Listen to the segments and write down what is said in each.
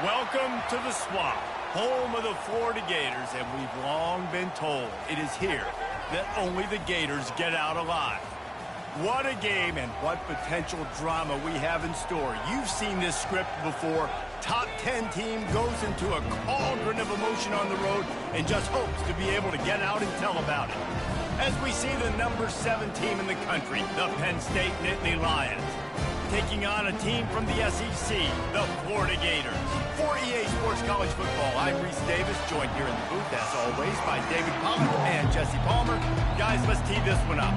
Welcome to the Swamp, home of the Florida Gators, and we've long been told it is here that only the Gators get out alive. What a game and what potential drama we have in store. You've seen this script before. Top 10 team goes into a cauldron of emotion on the road and just hopes to be able to get out and tell about it. As we see the number 7 team in the country, the Penn State Nittany Lions, taking on a team from the SEC, the Florida Gators. For EA Sports College Football, I'm Reese Davis, joined here in the booth, as always, by David Pollack and Jesse Palmer. Guys, let's tee this one up.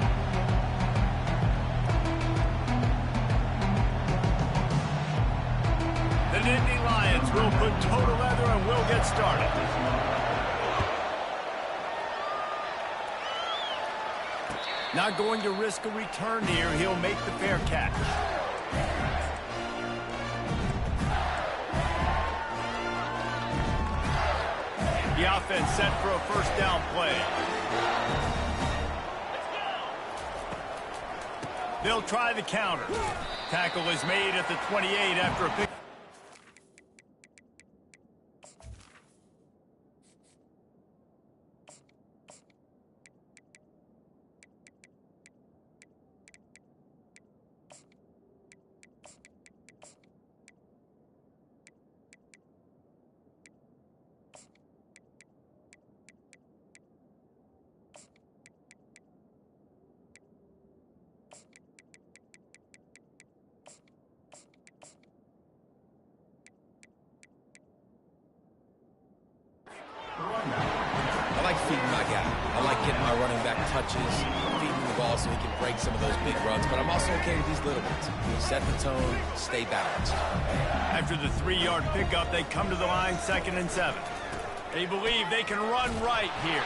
The Nittany Lions will put total leather and we'll get started. Not going to risk a return here. He'll make the fair catch. The offense set for a first down play. They'll try the counter. Tackle is made at the 28 after a pick. I like feeding my guy. I like getting my running back touches, feeding the ball so he can break some of those big runs, but I'm also okay with these little ones. Set the tone, stay balanced. After the 3-yard pickup, they come to the line 2nd and 7. They believe they can run right here.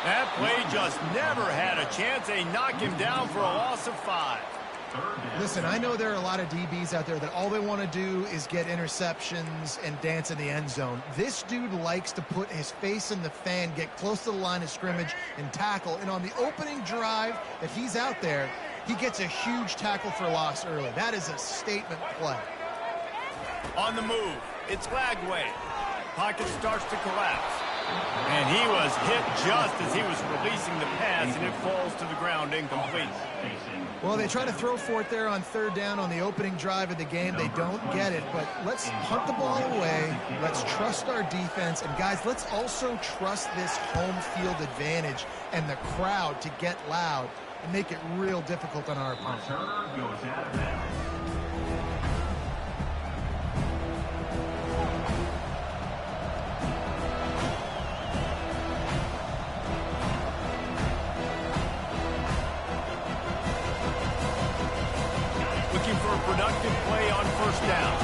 That play just never had a chance. They knock him down for a loss of 5. Listen, I know there are a lot of DBs out there that all they want to do is get interceptions and dance in the end zone. This dude likes to put his face in the fan, get close to the line of scrimmage, and tackle. And on the opening drive that he's out there, he gets a huge tackle for loss early. That is a statement play. On the move, it's Lagway. Pocket starts to collapse. And he was hit just as he was releasing the pass, and it falls to the ground incomplete. Well, they try to throw for it there on 3rd down on the opening drive of the game. They don't get it, but let's punt the ball away. Let's trust our defense. And, guys, let's also trust this home field advantage and the crowd to get loud and make it real difficult on our opponent. Looking for a productive play on 1st down.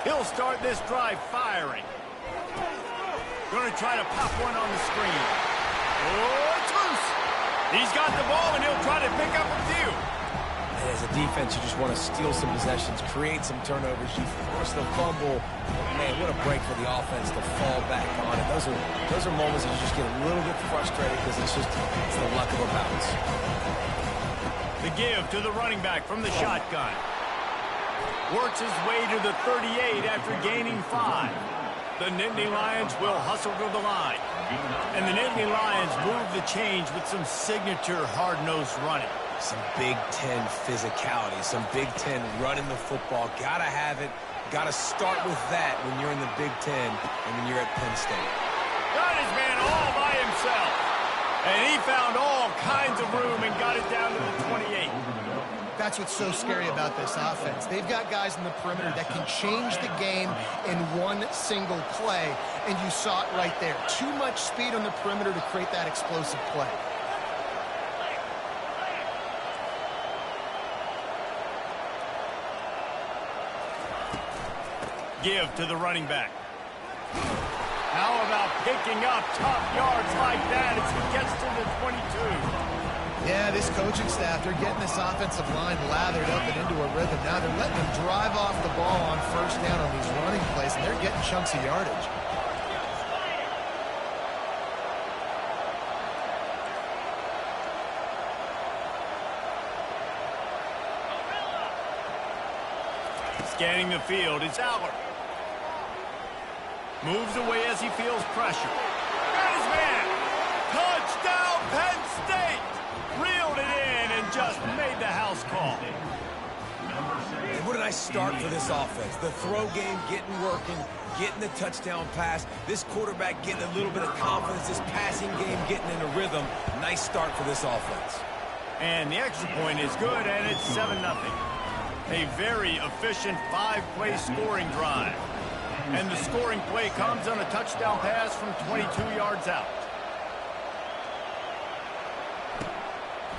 He'll start this drive firing. Going to try to pop one on the screen. Oh, it's loose. He's got the ball, and he'll try to pick up a few. And as a defense, you just want to steal some possessions, create some turnovers. You force the fumble. Man, what a break for the offense to fall back on it. Those are moments that you just get a little bit frustrated because it's the luck of a bounce. The give to the running back from the shotgun. Works his way to the 38 after gaining 5. The Nittany Lions will hustle to the line. And the Nittany Lions move the change with some signature hard-nosed running. Some Big Ten physicality, some Big Ten running the football. Gotta have it. Gotta start with that when you're in the Big Ten and when you're at Penn State. Got his man all by himself. And he found all kinds of room and got it down to the 28. That's what's so scary about this offense. They've got guys in the perimeter that can change the game in one single play, and you saw it right there. Too much speed on the perimeter to create that explosive play. Give to the running back. How about picking up tough yards like that as he gets to the 22? Yeah, this coaching staff, they're getting this offensive line lathered up and into a rhythm. Now they're letting them drive off the ball on 1st down on these running plays, and they're getting chunks of yardage. Scanning the field, it's Aller. Moves away as he feels pressure. Got his man. Touchdown, Penn State. Reeled it in and just made the house call. And what a nice start for this offense. The throw game getting working, getting the touchdown pass. This quarterback getting a little bit of confidence. This passing game getting in a rhythm. Nice start for this offense. And the extra point is good, and it's 7-0. A very efficient 5-play scoring drive. And the scoring play comes on a touchdown pass from 22 yards out.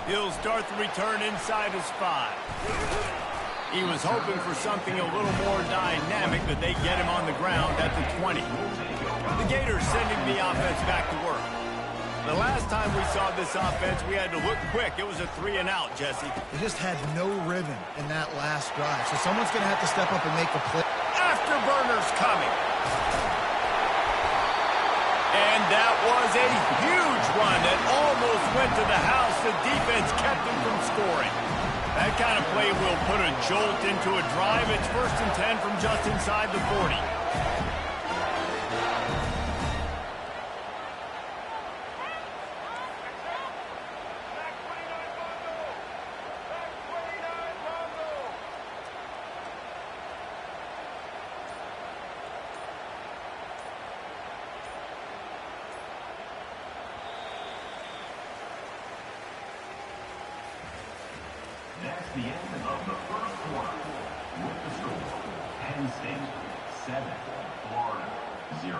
He'll start the return inside his 5. He was hoping for something a little more dynamic, but they get him on the ground at the 20. The Gators sending the offense back to work. The last time we saw this offense, we had to look quick. It was a 3-and-out, Jesse. They just had no rhythm in that last drive, so someone's going to have to step up and make a play. Afterburners coming. And that was a huge run that almost went to the house. The defense kept him from scoring. That kind of play will put a jolt into a drive. It's 1st and 10 from just inside the 40. That's the end of the first quarter. With the score, Penn State 7, Florida 0.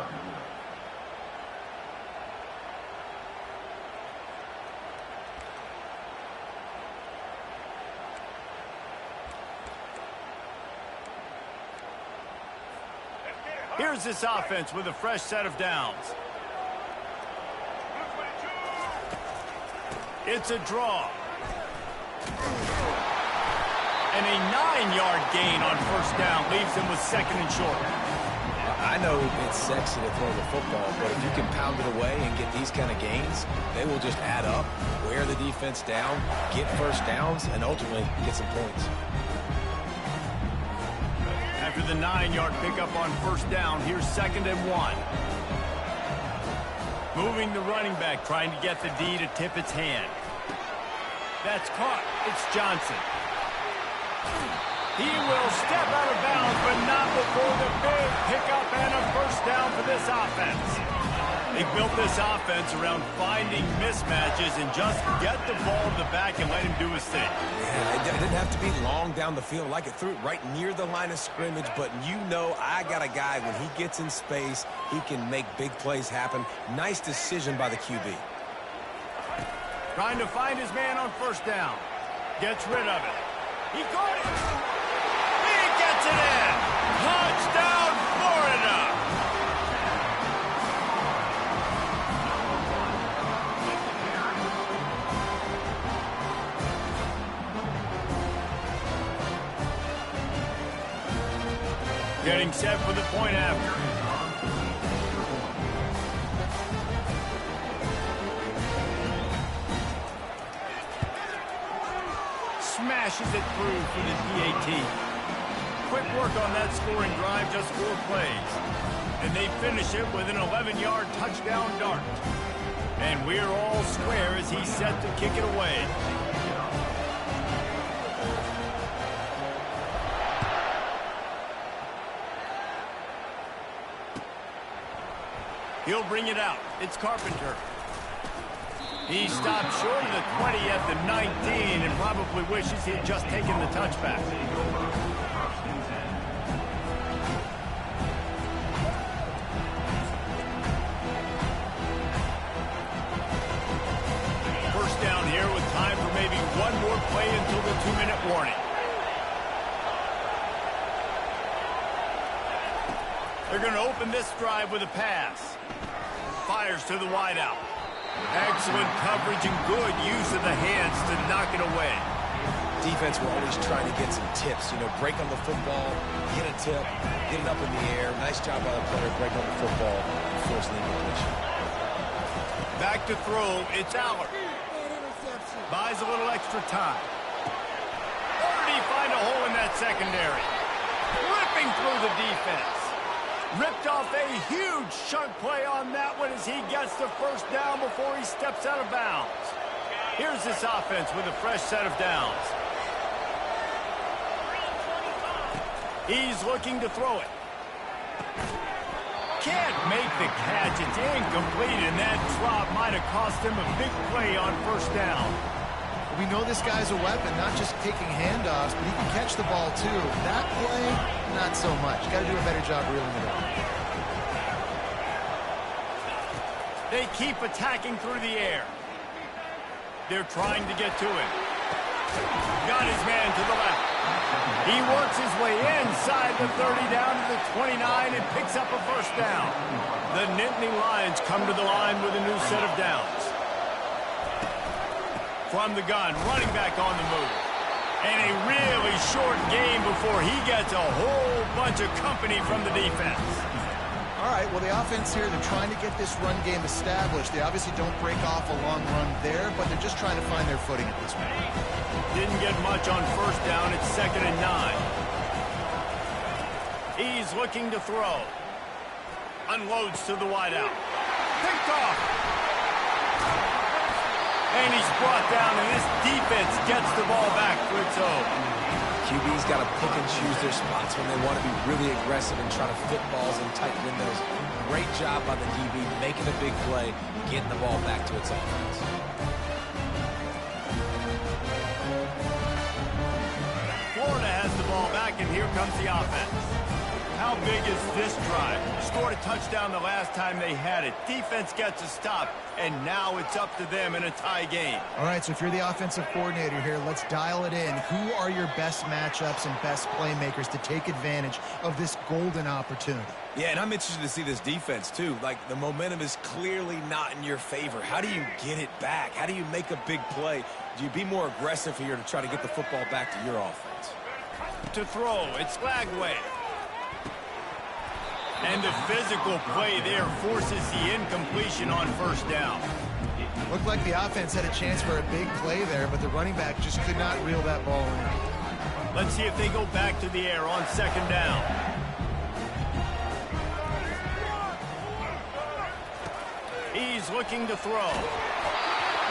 Here's this offense with a fresh set of downs. It's a draw. And a 9-yard gain on 1st down leaves him with 2nd and short. I know it's sexy to throw the football, but if you can pound it away and get these kind of gains, they will just add up, wear the defense down, get 1st downs, and ultimately get some points. After the 9-yard pickup on 1st down, here's 2nd and 1. Moving the running back, trying to get the D to tip its hand. That's caught. It's Johnson. He will step out of bounds, but not before the big pickup and a 1st down for this offense. They built this offense around finding mismatches and just get the ball in the back and let him do his thing. Yeah, it didn't have to be long down the field. Like it threw it right near the line of scrimmage, but you know I got a guy, when he gets in space, he can make big plays happen. Nice decision by the QB. Trying to find his man on 1st down. Gets rid of it. He caught it. He gets it in. Touchdown, Florida. Getting set for the point after. Smashes it through for the PAT. Quick work on that scoring drive, just 4 plays. And they finish it with an 11-yard touchdown dart. And we're all square as he's set to kick it away. He'll bring it out. It's Carpenter. He stopped short of the 20 at the 19 and probably wishes he had just taken the touchback. First down here with time for maybe one more play until the 2-minute warning. They're going to open this drive with a pass. Fires to the wideout. Excellent coverage and good use of the hands to knock it away. Defense will always trying to get some tips. You know, break on the football, get a tip, get it up in the air. Nice job by the player breaking on the football and forcing the incompletion. Back to throw. It's Aller. Buys a little extra time. Or did he find a hole in that secondary? ripping through the defense. Ripped off a huge chunk play on that one as he gets the first down before he steps out of bounds. Here's this offense with a fresh set of downs. He's looking to throw it. Can't make the catch. It's incomplete, and that drop might have cost him a big play on first down. We know this guy's a weapon, not just taking handoffs, but he can catch the ball too. That play, not so much. Got to do a better job reeling it up. They keep attacking through the air. They're trying to get to him. Got his man to the left. He works his way inside the 30 down to the 29 and picks up a first down. The Nittany Lions come to the line with a new set of downs. From the gun, running back on the move. And a really short game before he gets a whole bunch of company from the defense. All right, well, the offense here, they're trying to get this run game established. They obviously don't break off a long run there, but they're just trying to find their footing at this point. Didn't get much on first down. It's 2nd and 9. He's looking to throw. Unloads to the wideout. Picked off. And he's brought down, and this defense gets the ball back for its own. QB's got to pick and choose their spots when they want to be really aggressive and try to fit balls in tight windows. Great job by the DB making a big play, getting the ball back to its offense. Florida has the ball back, and here comes the offense. How big is this drive? Scored a touchdown the last time they had it. Defense gets a stop, and now it's up to them in a tie game. All right, so if you're the offensive coordinator here, let's dial it in. Who are your best matchups and best playmakers to take advantage of this golden opportunity? Yeah, and I'm interested to see this defense, too. Like, the momentum is clearly not in your favor. How do you get it back? How do you make a big play? Do you be more aggressive here to try to get the football back to your offense? To throw, it's Lagway. And the physical play there forces the incompletion on first down. Looked like the offense had a chance for a big play there, but the running back just could not reel that ball in. Let's see if they go back to the air on 2nd down. He's looking to throw.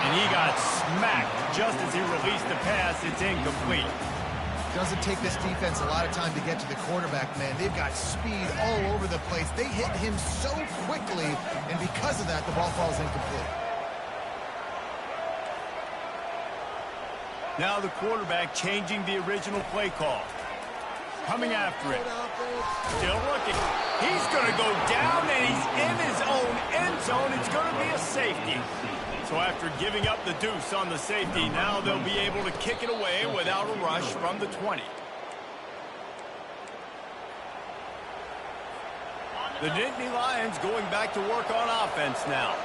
And he got smacked just as he released the pass. It's incomplete. Doesn't take this defense a lot of time to get to the quarterback, man. They've got speed all over the place. They hit him so quickly, and because of that, the ball falls incomplete. Now the quarterback changing the original play call. Coming after it. Still looking. He's going to go down, and he's in his own end zone. It's going to be a safety. So after giving up the deuce on the safety, now they'll be able to kick it away without a rush from the 20. The Nittany Lions going back to work on offense now.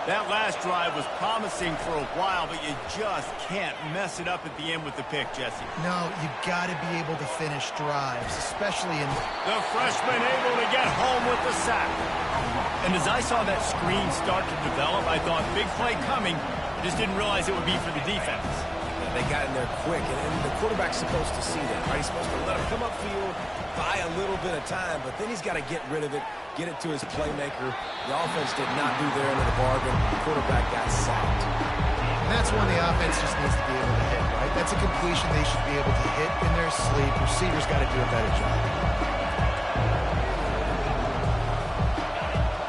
That last drive was promising for a while, but you just can't mess it up at the end with the pick, Jesse. No, you got to be able to finish drives, especially in... The freshman able to get home with the sack. And as I saw that screen start to develop, I thought big play coming. I just didn't realize it would be for the defense. And they got in there quick, and the quarterback's supposed to see that, right? He's supposed to let him come upfield, buy a little bit of time, but then he's got to get rid of it, get it to his playmaker. The offense did not do their end of the bargain. The quarterback got sacked. And that's when the offense just needs to be able to hit, right? That's a completion they should be able to hit in their sleep. Receivers got to do a better job.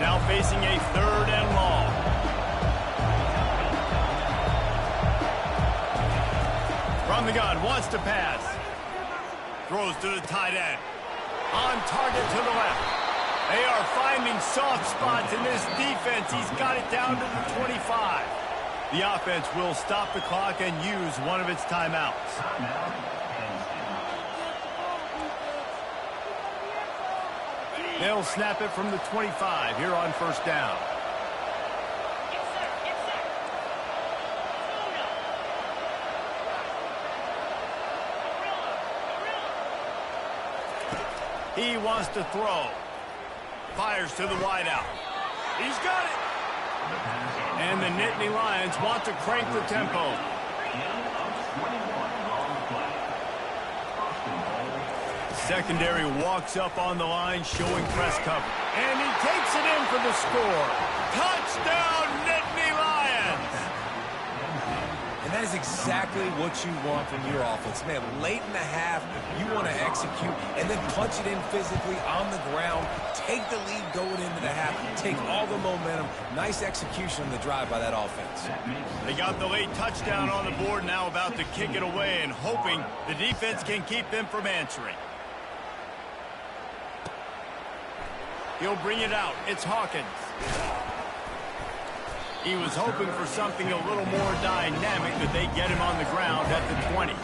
Now facing a 3rd and long. From the gun, wants to pass. Throws to the tight end. On target to the left. They are finding soft spots in this defense. He's got it down to the 25. The offense will stop the clock and use one of its timeouts. They'll snap it from the 25 here on first down. He wants to throw. Fires to the wideout. He's got it. And the Nittany Lions want to crank the secondary walks up on the line, showing press cover. And he takes it in for the score. Touchdown, Nittany Lions! And that is exactly what you want from your offense. Man, late in the half, you want to execute and then punch it in physically on the ground. Take the lead going into the half. Take all the momentum. Nice execution on the drive by that offense. They got the late touchdown on the board, now about to kick it away and hoping the defense can keep them from answering. He'll bring it out. It's Hawkins. He was hoping for something a little more dynamic, but they get him on the ground at the 20.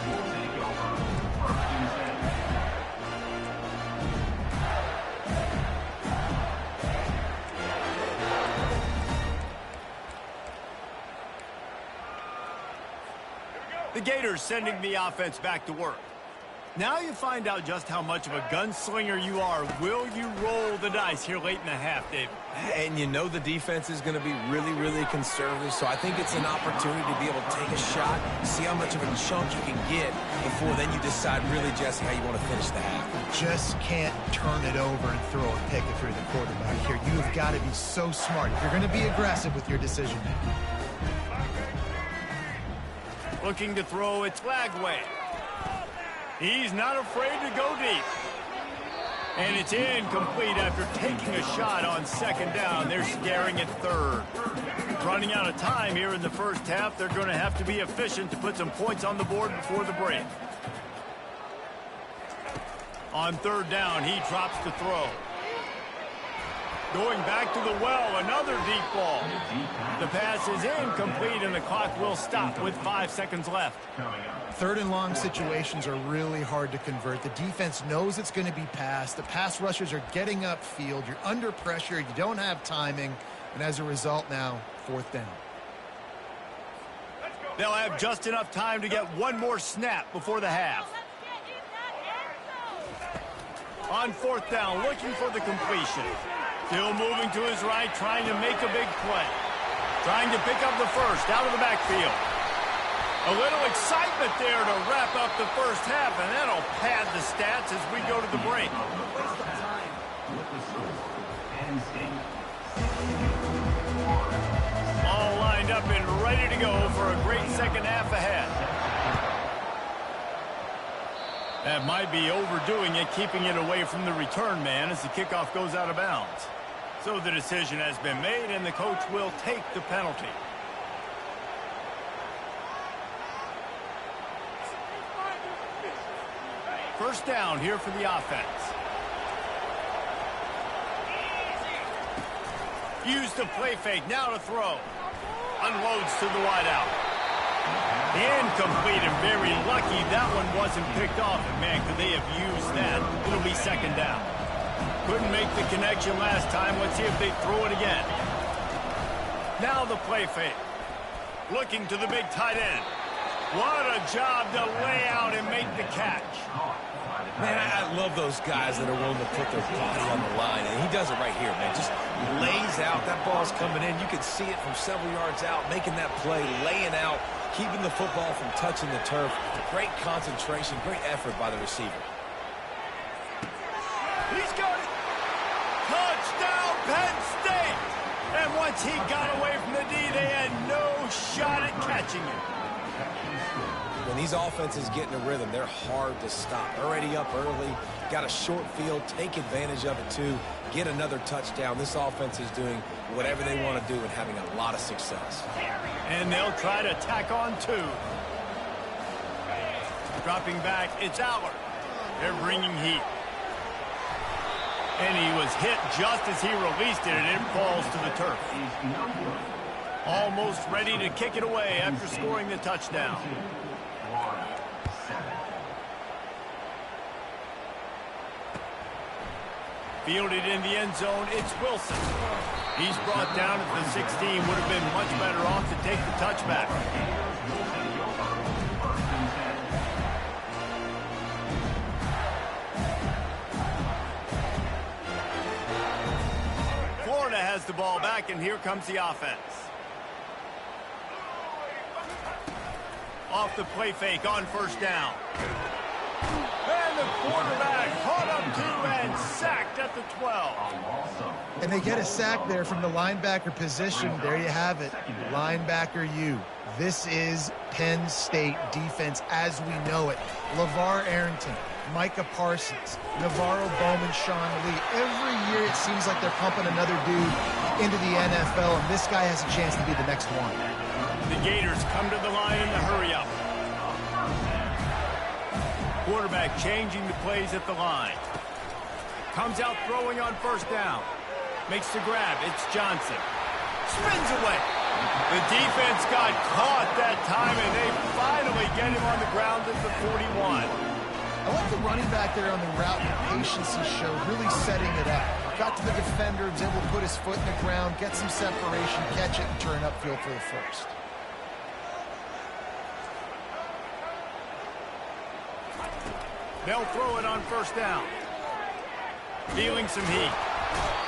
The Gators sending the offense back to work. Now you find out just how much of a gunslinger you are. Will you roll the dice here late in the half, David? And you know the defense is going to be really, really conservative, so I think it's an opportunity to be able to take a shot, see how much of a chunk you can get before then you decide really, Jesse, how you want to finish the half. Just can't turn it over and throw a pick if you're the quarterback here. You've got to be so smart if you're going to be aggressive with your decision. Looking to throw, it's Lagway. He's not afraid to go deep. And it's incomplete after taking a shot on second down. They're scaring at third. Running out of time here in the first half. They're going to have to be efficient to put some points on the board before the break. On third down, he drops to throw. Going back to the well, another deep ball. The pass is incomplete, and the clock will stop with 5 seconds left. Third and long situations are really hard to convert. The defense knows it's going to be passed. The pass rushers are getting upfield. You're under pressure. You don't have timing. And as a result now, fourth down. They'll have just enough time to get one more snap before the half. On fourth down, looking for the completion. Still moving to his right, trying to make a big play. Trying to pick up the first out of the backfield. A little excitement there to wrap up the first half, and that'll pad the stats as we go to the break. All lined up and ready to go for a great second half ahead. That might be overdoing it, keeping it away from the return man as the kickoff goes out of bounds. So the decision has been made, and the coach will take the penalty. First down here for the offense. Use the play fake, now to throw. Unloads to the wideout. Incomplete, and very lucky that one wasn't picked off. And man, could they have used that? It'll be second down. Couldn't make the connection last time. Let's see if they throw it again. Now the play fake. Looking to the big tight end. What a job to lay out and make the catch. Man, I love those guys that are willing to put their body on the line, and he does it right here, man. Just lays out. That ball's coming in. You can see it from several yards out, making that play, laying out, keeping the football from touching the turf. Great concentration, great effort by the receiver. He's got it. Touchdown, Penn State. And once he got away from the D, they had no shot at catching him. When these offenses get in a rhythm, they're hard to stop. Already up early, got a short field, take advantage of it too, get another touchdown. This offense is doing whatever they want to do and having a lot of success. And they'll try to tack on two. Dropping back, it's Aller. They're bringing heat. And he was hit just as he released it, and it falls to the turf. Almost ready to kick it away after scoring the touchdown. Fielded in the end zone, it's Wilson. He's brought down at the 16. Would have been much better off to take the touchback. Florida has the ball back, and here comes the offense. Off the play fake on first down. And the quarterback caught And they get a sack there from the linebacker position. There you have it, linebacker U. This is Penn State defense as we know it. LeVar Arrington, Micah Parsons, Navarro Bowman, Sean Lee. Every year it seems like they're pumping another dude into the NFL, and this guy has a chance to be the next one. The Gators come to the line in the hurry-up. Quarterback changing the plays at the line. Comes out throwing on first down. Makes the grab. It's Johnson. Spins away. The defense got caught that time, and they finally get him on the ground at the 41. I like the running back there on the route and patience he showed, really setting it up. Got to the defender, was able to put his foot in the ground, get some separation, catch it, and turn upfield for the first. They'll throw it on first down. Feeling some heat.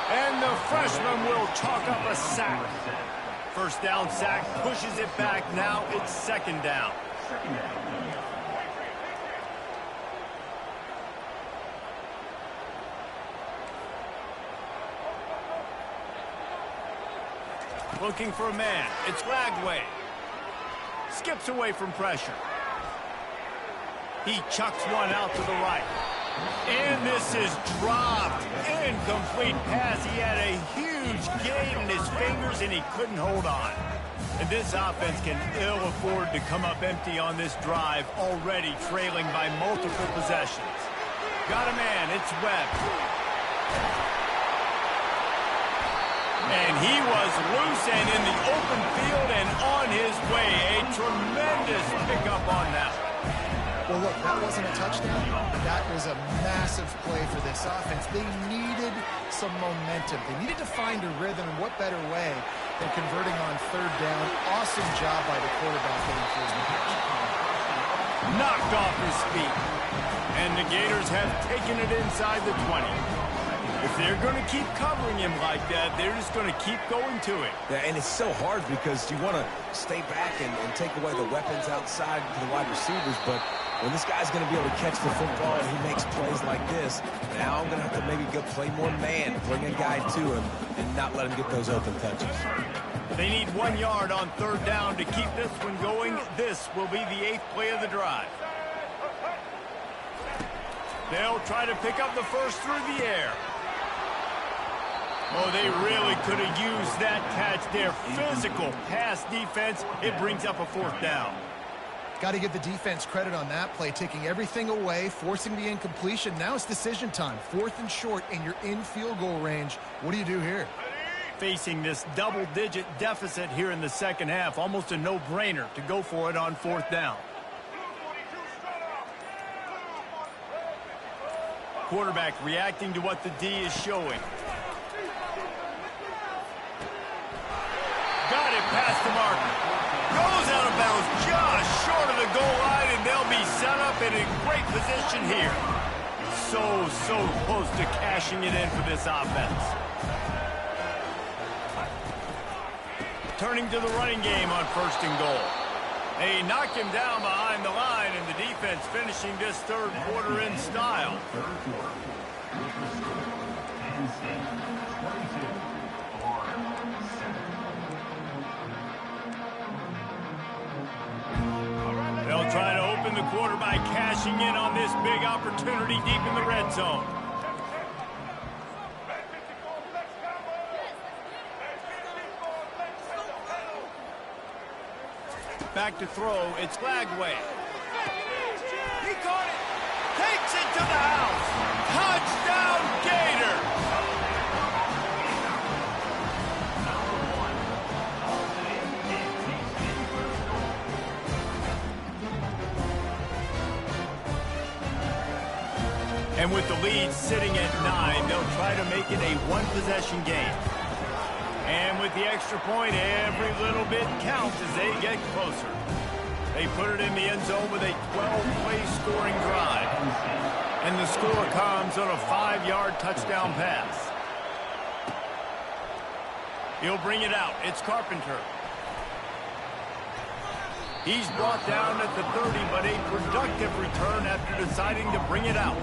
And the freshman will chalk up a sack. First down sack, pushes it back. Now it's second down. Looking for a man. It's Lagway. Skips away from pressure. He chucks one out to the right. And this is dropped. Incomplete pass. He had a huge gain in his fingers, and he couldn't hold on. And this offense can ill afford to come up empty on this drive, already trailing by multiple possessions. Got a man. It's Webb. And he was loose and in the open field and on his way. A tremendous pickup on that. Well, look, that wasn't a touchdown. That was a massive play for this offense. They needed some momentum. They needed to find a rhythm, and what better way than converting on third down. Awesome job by the quarterback getting through his match. Knocked off his feet. And the Gators have taken it inside the 20. If they're going to keep covering him like that, they're just going to keep going to it. Yeah, and it's so hard because you want to stay back and take away the weapons outside to the wide receivers, but when this guy's going to be able to catch the football and he makes plays like this, now I'm going to have to maybe go play more man, bring a guy to him, and not let him get those open touches. They need 1 yard on third down to keep this one going. This will be the 8th play of the drive. They'll try to pick up the first through the air. Oh, they really could have used that catch there. Physical pass defense. It brings up a fourth down. Got to give the defense credit on that play, taking everything away, forcing the incompletion. Now it's decision time. 4th and short, and you're in field goal range. What do you do here? Facing this double-digit deficit here in the second half, almost a no-brainer to go for it on fourth down. Quarterback reacting to what the D is showing. Got it past the marker. Goes out of bounds just short of the goal line, and they'll be set up in a great position here. So close to cashing it in for this offense. Turning to the running game on first and goal. They knock him down behind the line, and the defense finishing this third quarter in style. Third quarter. With the score, Penn State 22, Florida 7. They'll try to open the quarter by cashing in on this big opportunity deep in the red zone. Back to throw, it's Lagway. He caught it, takes it to the house. Touchdown, Gators! And with the lead sitting at 9, they'll try to make it a one-possession game. And with the extra point, every little bit counts as they get closer. They put it in the end zone with a 12-play scoring drive. And the score comes on a 5-yard touchdown pass. He'll bring it out. It's Carpenter. He's brought down at the 30, but a productive return after deciding to bring it out.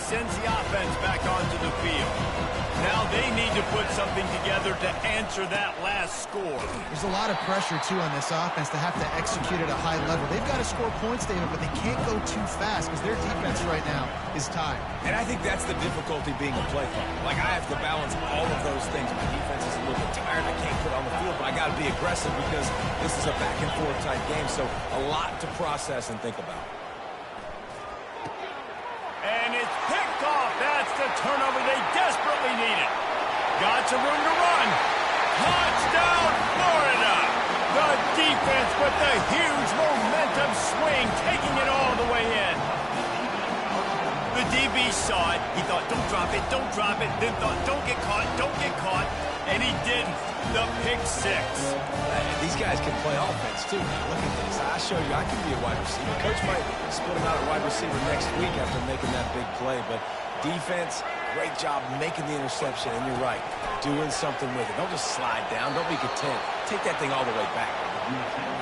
sends the offense back onto the field. Now they need to put something together to answer that last score. There's a lot of pressure, too, on this offense to have to execute at a high level. They've got to score points, David, but they can't go too fast because their defense right now is tired. And I think that's the difficulty being a play caller. Like, I have to balance all of those things. My defense is a little bit tired. I can't put on the field, but I got to be aggressive because this is a back-and-forth type game, so a lot to process and think about. And it's picked off. That's the turnover they desperately needed. Got some room to run. Touchdown, Florida. The defense with the huge momentum swing, taking it all the way in. The DB saw it. He thought, don't drop it, don't drop it. Then thought, don't get caught, don't get caught. And he didn't. The pick six. These guys can play offense, too. Now, look at this. I show you I can be a wide receiver. Coach might split him out at wide receiver next week after making that big play. But defense, great job making the interception. And you're right, doing something with it. Don't just slide down. Don't be content. Take that thing all the way back.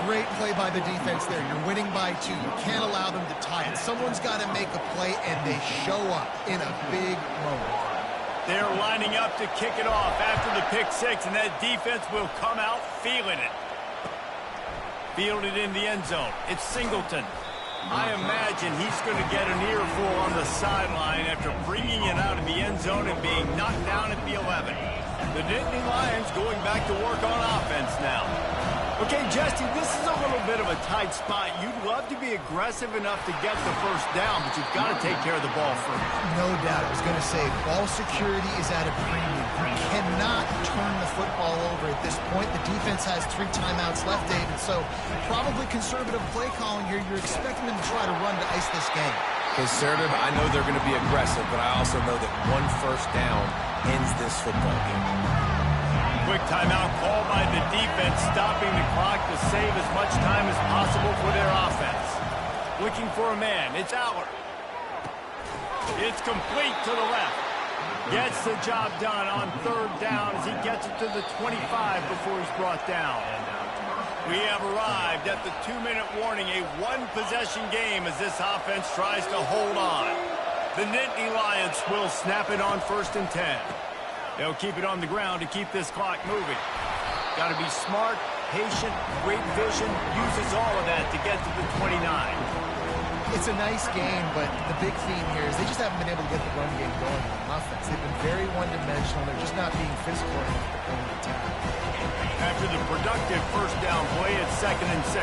Great play by the defense there. You're winning by 2. You can't allow them to tie it. Someone's got to make a play, and they show up in a big moment. They're lining up to kick it off after the pick six, and that defense will come out feeling it. Fielded in the end zone. It's Singleton. I imagine he's going to get an earful on the sideline after bringing it out of the end zone and being knocked down at the 11. The Nittany Lions going back to work on offense now. Okay, Jesse, this is a little bit of a tight spot. You'd love to be aggressive enough to get the first down, but you've got to take care of the ball first. No doubt. I was going to say, ball security is at a premium. You cannot turn the football over at this point. The defense has 3 timeouts left, David, so probably conservative play calling here. You're expecting them to try to run to ice this game. Conservative, I know they're going to be aggressive, but I also know that one first down ends this football game. Quick timeout called by the defense, stopping the clock to save as much time as possible for their offense. Looking for a man. It's Aller. It's complete to the left. Gets the job done on third down as he gets it to the 25 before he's brought down. We have arrived at the 2-minute warning, a one-possession game as this offense tries to hold on. The Nittany Lions will snap it on 1st and 10. They'll keep it on the ground to keep this clock moving. Got to be smart, patient, great vision, uses all of that to get to the 29. It's a nice game, but the big theme here is they just haven't been able to get the run game going on offense. They've been very one-dimensional. They're just not being physical enough to play the attack. After the productive first down play, it's 2nd and 6.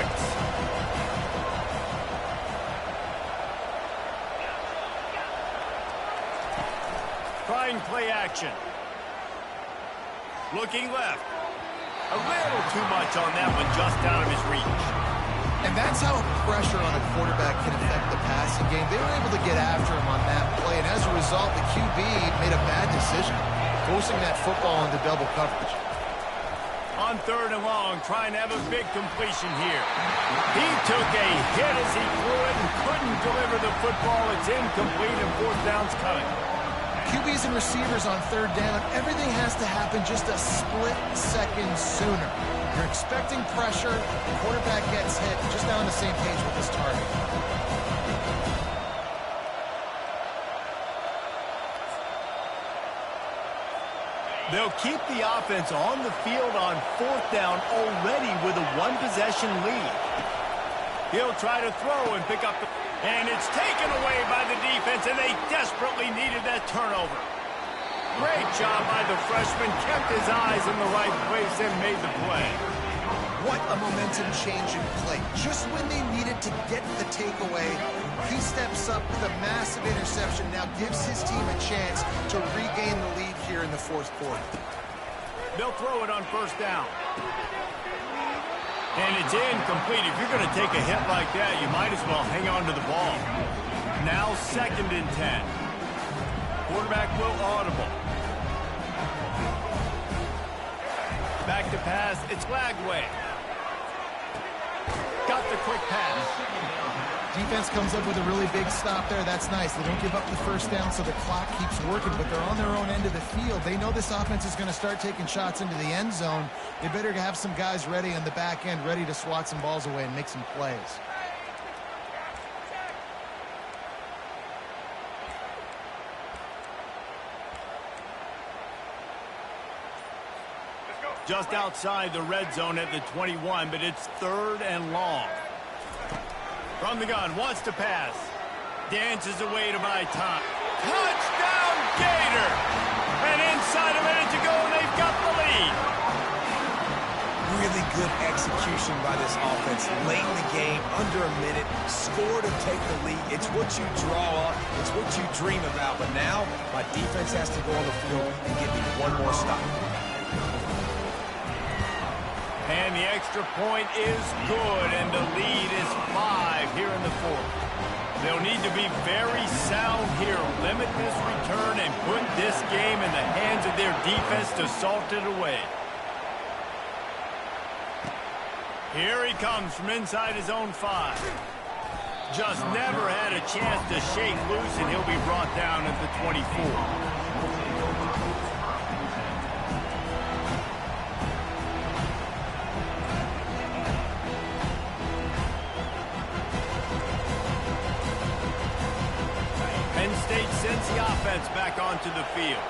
Trying play action. Looking left. A little too much on that one, just out of his reach. And that's how pressure on a quarterback can affect the passing game. They were able to get after him on that play, and as a result, the QB made a bad decision, forcing that football into double coverage. On 3rd and long, trying to have a big completion here. He took a hit as he threw it and couldn't deliver the football. It's incomplete, and 4th down's coming. QBs and receivers on 3rd down, everything has to happen just a split second sooner. You're expecting pressure, the quarterback gets hit, just not on the same page with his target. They'll keep the offense on the field on 4th down already with a one-possession lead. He'll try to throw and pick up the... And it's taken away by the defense, and they desperately needed that turnover. Great job by the freshman. Kept his eyes in the right place and made the play. What a momentum change in play. Just when they needed to get the takeaway, he steps up with a massive interception, now gives his team a chance to regain the lead here in the 4th quarter. They'll throw it on 1st down. And it's incomplete. If you're going to take a hit like that, you might as well hang on to the ball. Now 2nd and 10. Quarterback will audible. Back to pass. It's Lagway. Got the quick pass. Defense comes up with a really big stop there. That's nice. They don't give up the 1st down, so the clock keeps working, but they're on their own end of the field. They know this offense is going to start taking shots into the end zone. They better have some guys ready on the back end, ready to swat some balls away and make some plays. Just outside the red zone at the 21, but it's 3rd and long. From the gun, wants to pass. Dances away to buy time. Touchdown, Gator! And inside a minute to go, and they've got the lead. Really good execution by this offense. Late in the game, under a minute, score to take the lead. It's what you draw up. It's what you dream about. But now, my defense has to go on the field and give me one more stop. And the extra point is good, and the lead is 5 here in the 4th. They'll need to be very sound here, limit this return, and put this game in the hands of their defense to salt it away. Here he comes from inside his own 5. Just never had a chance to shake loose, and he'll be brought down at the 24. Penn State sends the offense back onto the field.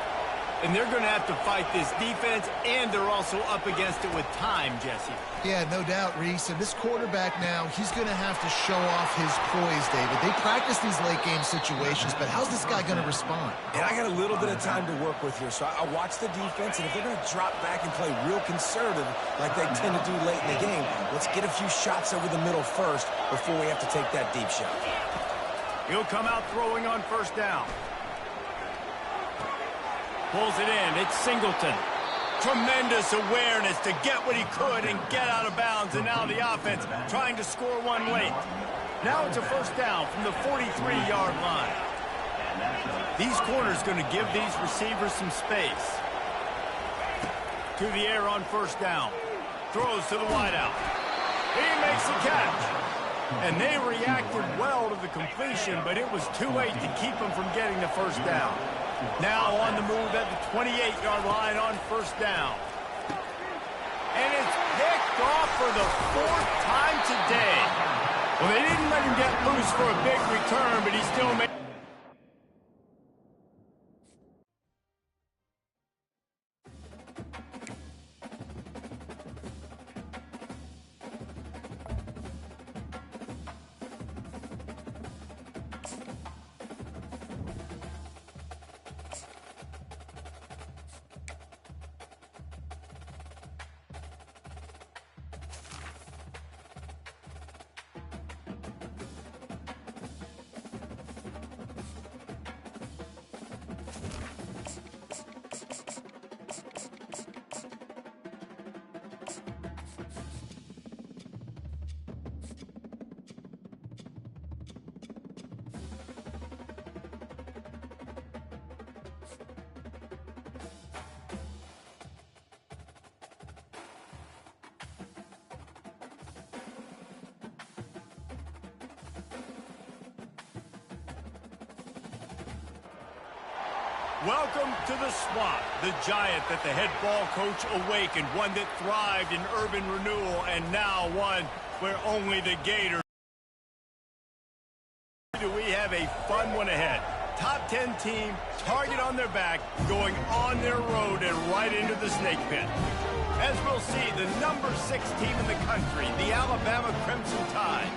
And they're going to have to fight this defense, and they're also up against it with time, Jesse. Yeah, no doubt, Reese. And this quarterback now, he's going to have to show off his poise, David. They practice these late-game situations, but how's this guy going to respond? And I got a little bit of time to work with here, so I watch the defense, and if they're going to drop back and play real conservative like they tend to do late in the game, let's get a few shots over the middle first before we have to take that deep shot. He'll come out throwing on 1st down. Pulls it in. It's Singleton. Tremendous awareness to get what he could and get out of bounds. And now the offense trying to score one late. Now it's a 1st down from the 43-yard line. These corners going to give these receivers some space. To the air on 1st down. Throws to the wideout. He makes the catch. And they reacted well to the completion, but it was too late to keep them from getting the 1st down. Now on the move at the 28-yard line on 1st down. And it's picked off for the 4th time today. Well, they didn't let him get loose for a big return, but he still made... Welcome to the Swamp, the giant that the head ball coach awakened, one that thrived in urban renewal, and now one where only the Gators. Do we have a fun one ahead? Top 10 team, target on their back, going on their road and right into the snake pit. As we'll see, the number 6 team in the country, the Alabama Crimson Tide,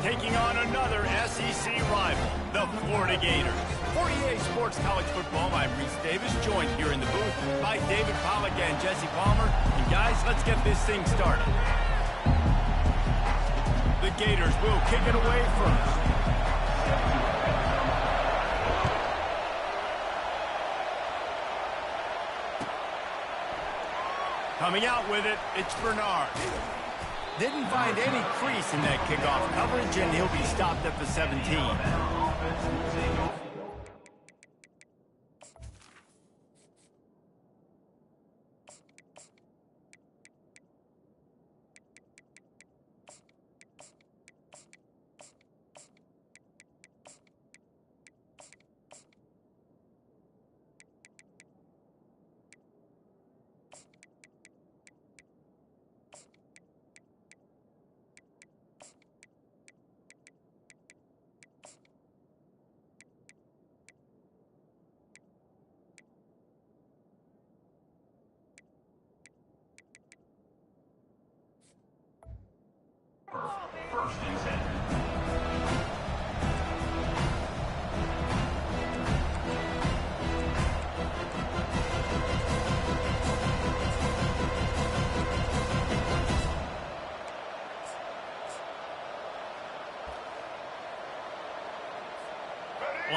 taking on another SEC rival, the Florida Gators. For EA Sports College Football, I'm Reese Davis, joined here in the booth by David Pollack and Jesse Palmer. And guys, let's get this thing started. The Gators will kick it away first. Coming out with it, it's Bernard. Didn't find any crease in that kickoff coverage, and he'll be stopped at the 17.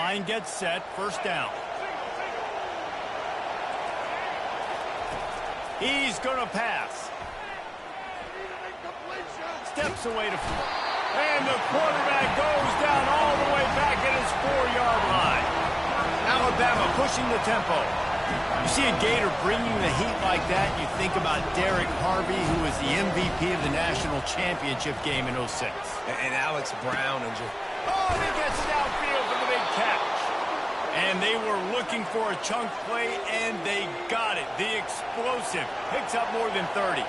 Line gets set, first down. He's going to pass. Steps away to... And the quarterback goes down all the way back at his 4-yard line. Alabama pushing the tempo. You see a Gator bringing the heat like that, you think about Derek Harvey, who was the MVP of the national championship game in '06. And Alex Brown and just... Oh, he gets downfield for the big catch. And they were looking for a chunk play, and they got it. The explosive picks up more than 30.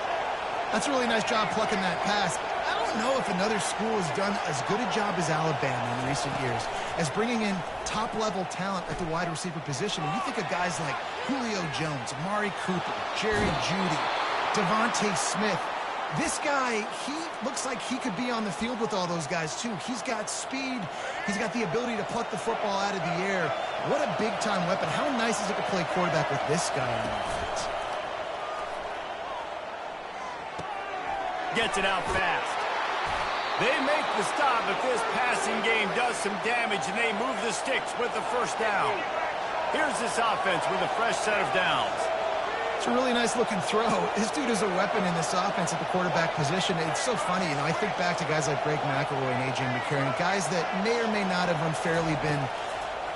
That's a really nice job plucking that pass. I don't know if another school has done as good a job as Alabama in recent years as bringing in top-level talent at the wide receiver position. When you think of guys like Julio Jones, Amari Cooper, Jerry Jeudy, Devontae Smith, this guy, he looks like he could be on the field with all those guys, too. He's got speed. He's got the ability to pluck the football out of the air. What a big-time weapon. How nice is it to play quarterback with this guy on offense? Gets it out fast. They make the stop if this passing game does some damage, and they move the sticks with the first down. Here's this offense with a fresh set of downs. It's a really nice-looking throw. This dude is a weapon in this offense at the quarterback position. It's so funny, you know, I think back to guys like Greg McElroy and A.J. McCarron, guys that may or may not have unfairly been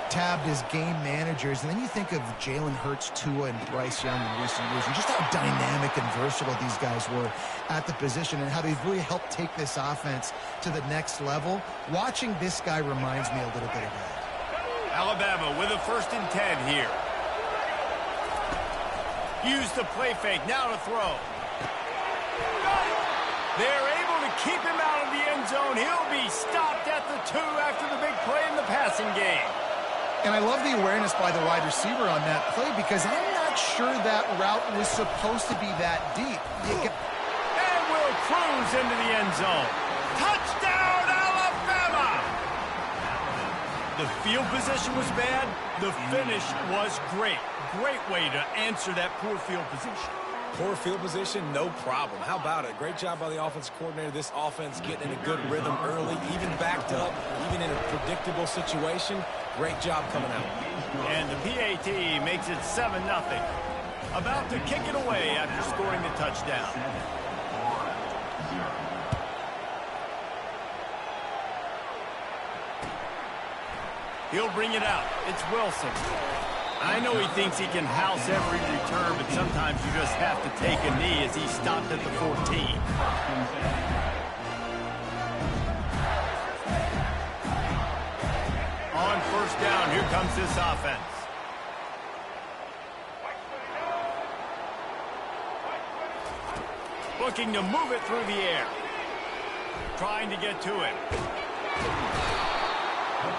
tabbed as game managers, and then you think of Jalen Hurts, Tua, and Bryce Young in recent years, and just how dynamic and versatile these guys were at the position and how they've really helped take this offense to the next level. Watching this guy reminds me a little bit of that. Alabama with a 1st and 10 here. Use the play fake, now to throw. They're able to keep him out of the end zone. He'll be stopped at the 2 after the big play in the passing game. And I love the awareness by the wide receiver on that play because I'm not sure that route was supposed to be that deep. And will cruise into the end zone. Touchdown, Alabama! The field position was bad. The finish was great. Great way to answer that poor field position. Poor field position, no problem. How about it? Great job by the offensive coordinator. This offense getting in a good rhythm early, even backed up, even in a predictable situation. Great job coming out. And the PAT makes it 7-0. About to kick it away after scoring the touchdown. He'll bring it out. It's Wilson. I know he thinks he can house every return, but sometimes you just have to take a knee as he stopped at the 14. On 1st down, here comes this offense. Looking to move it through the air. Trying to get to it.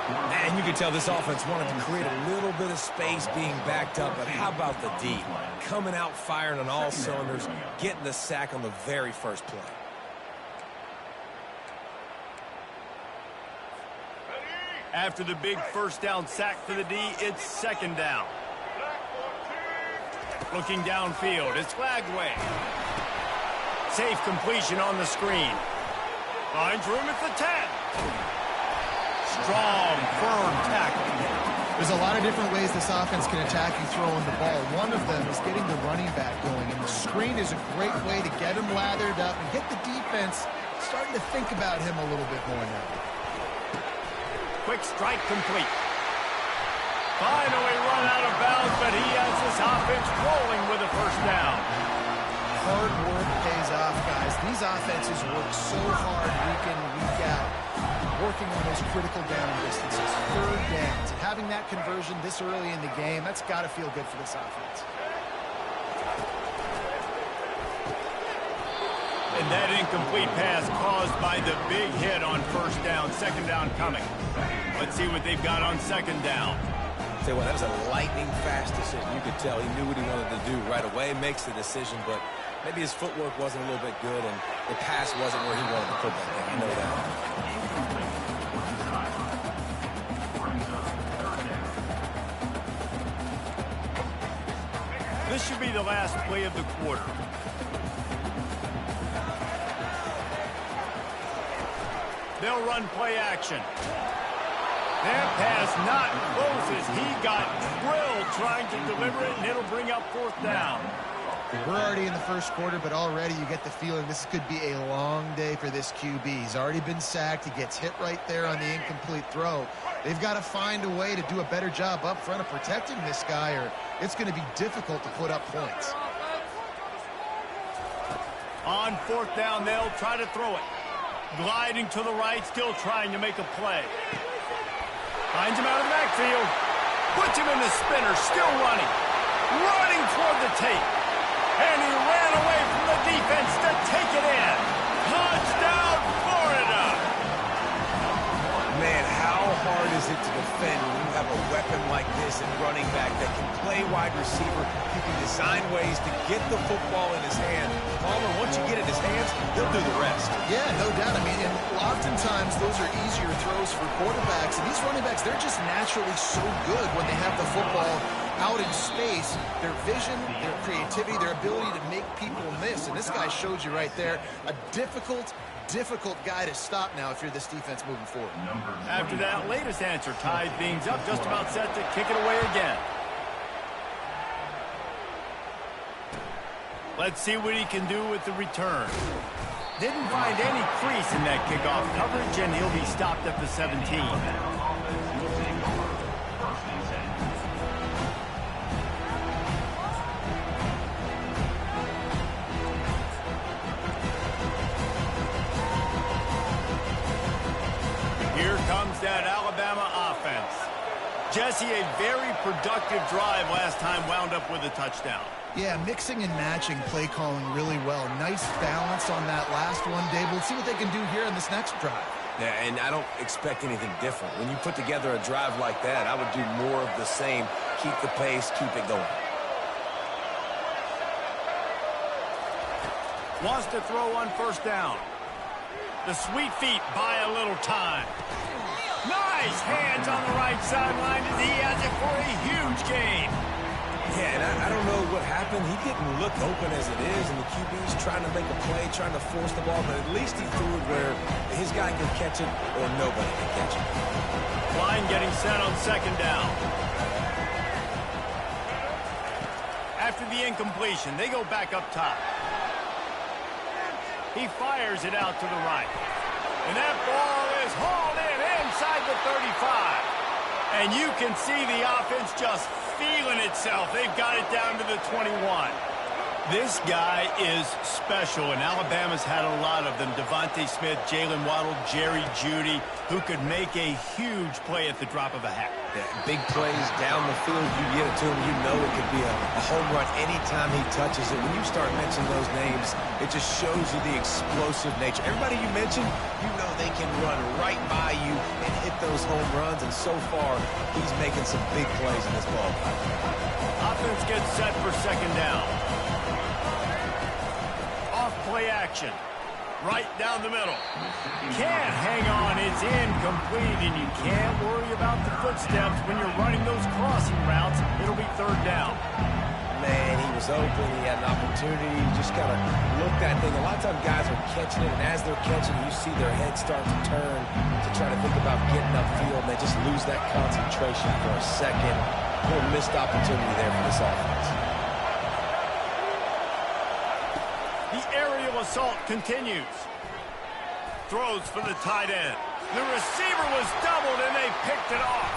And you can tell this offense wanted to create a little bit of space being backed up, but how about the D? Coming out firing on all cylinders, getting the sack on the very first play. After the big 1st down sack for the D, it's 2nd down. Looking downfield, it's Lagway. Safe completion on the screen. Finds room at the 10. Strong, firm tackle. There's a lot of different ways this offense can attack you throwing the ball. One of them is getting the running back going, and the screen is a great way to get him lathered up and get the defense starting to think about him a little bit more now. Quick strike complete. Finally run out of bounds, but he has this offense rolling with a 1st down. Hard work pays off, guys. These offenses work so hard week in, week out, working on those critical down distances, 3rd downs. And having that conversion this early in the game, that's got to feel good for this offense. And that incomplete pass caused by the big hit on 1st down, 2nd down coming. Let's see what they've got on 2nd down. Tell you what, that was a lightning-fast decision. You could tell he knew what he wanted to do right away, makes the decision, but maybe his footwork wasn't a little bit good, and the pass wasn't where he wanted to put that thing. I know that. This should be the last play of the quarter. They'll run play action. That pass not close as he got drilled trying to deliver it, and it'll bring up 4th down. We're already in the first quarter, but already you get the feeling this could be a long day for this QB. He's already been sacked. He gets hit right there on the incomplete throw. They've got to find a way to do a better job up front of protecting this guy, or it's going to be difficult to put up points. On 4th down, they'll try to throw it. Gliding to the right, still trying to make a play. Finds him out of the backfield. Puts him in the spinner, still running. Running toward the tape. And he ran away from the defense to take it in. Touchdown, Florida! Man, how hard is it to defend when you have a weapon like this at running back that can play wide receiver? You can design ways to get the football in his hand. Palmer, once you get it in his hands, he'll do the rest. Yeah, no doubt. I mean, and oftentimes those are easier throws for quarterbacks. And these running backs, they're just naturally so good when they have the football out in space. Their vision, their creativity, their ability to make people miss. And this guy showed you right there a difficult guy to stop now if you're this defense moving forward. After that latest answer, tied things up, just about set to kick it away again. Let's see what he can do with the return. Didn't find any crease in that kickoff coverage, and he'll be stopped at the 17. Here comes that Alabama offense. Jesse, a very productive drive last time, wound up with a touchdown. Yeah, mixing and matching play calling really well. Nice balance on that last one, Dave. We'll see what they can do here in this next drive. Yeah, and I don't expect anything different. When you put together a drive like that, I would do more of the same. Keep the pace, keep it going. Wants to throw on 1st down. The sweet feet buy a little time. Nice hands on the right sideline as he has it for a huge gain. Yeah, and I don't know what happened. He didn't look open as it is, and the QB's trying to make a play, trying to force the ball, but at least he threw it where his guy could catch it or nobody could catch it. Line getting set on 2nd down. After the incompletion, they go back up top. He fires it out to the right. And that ball is hauled in inside the 35. And you can see the offense just feeling itself. They've got it down to the 21. This guy is special, and Alabama's had a lot of them. Devontae Smith, Jalen Waddle, Jerry Jeudy, who could make a huge play at the drop of a hat. Yeah, big plays down the field, you get it to him, you know it could be a home run anytime he touches it. When you start mentioning those names, it just shows you the explosive nature. Everybody you mentioned, you know they can run right by you and hit those home runs, and so far, he's making some big plays in this ball. Offense gets set for 2nd down. Play action. Right down the middle. Can't hang on. It's incomplete, and you can't worry about the footsteps when you're running those crossing routes. It'll be 3rd down. Man, he was open. He had an opportunity. He just got to look that thing. A lot of times guys are catching it, and as they're catching it, you see their head start to turn to try to think about getting upfield, and they just lose that concentration for a second. A little missed opportunity there for this offense. The aerial assault continues. Throws for the tight end. The receiver was doubled, and they picked it off.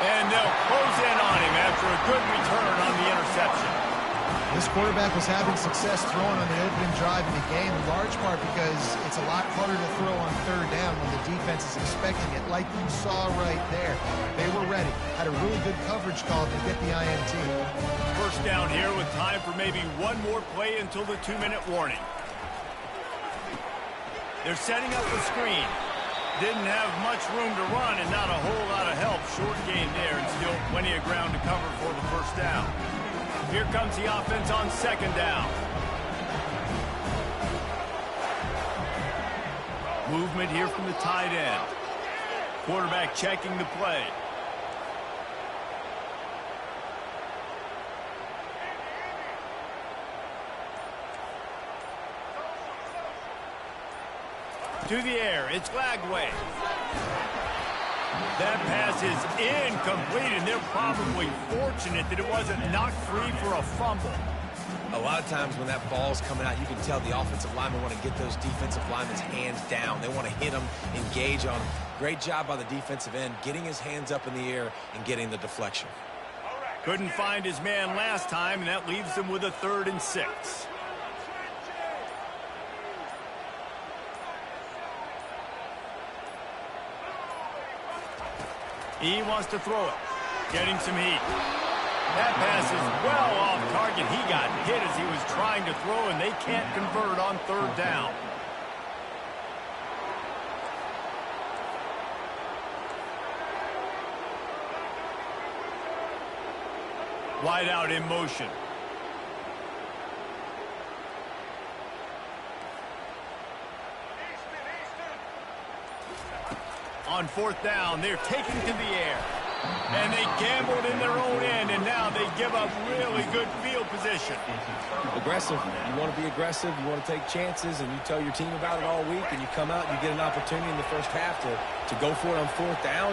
And they'll close in on him after a good return on the interception. This quarterback was having success throwing on the opening drive in the game, in large part because it's a lot harder to throw on 3rd down when the defense is expecting it, like you saw right there. They were ready. Had a really good coverage call to get the INT. 1st down here with time for maybe one more play until the 2-minute warning. They're setting up the screen. Didn't have much room to run and not a whole lot of help. Short gain there and still plenty of ground to cover for the 1st down. Here comes the offense on 2nd down. Movement here from the tight end. Quarterback checking the play. To the air, it's Lagway. That pass is incomplete, and they're probably fortunate that it wasn't knocked free for a fumble. A lot of times when that ball's coming out, you can tell the offensive linemen want to get those defensive linemen's hands down. They want to hit them, engage on them. Great job by the defensive end, getting his hands up in the air and getting the deflection. Couldn't find his man last time, and that leaves him with a 3rd and 6. He wants to throw it. Getting some heat. That pass is well off target. He got hit as he was trying to throw, and they can't convert on 3rd down. Wide out in motion. On 4th down, they're taking to the air. And they gambled in their own end, and now they give up really good field position. Aggressive. You want to be aggressive. You want to take chances, and you tell your team about it all week, and you come out and you get an opportunity in the first half to go for it on 4th down.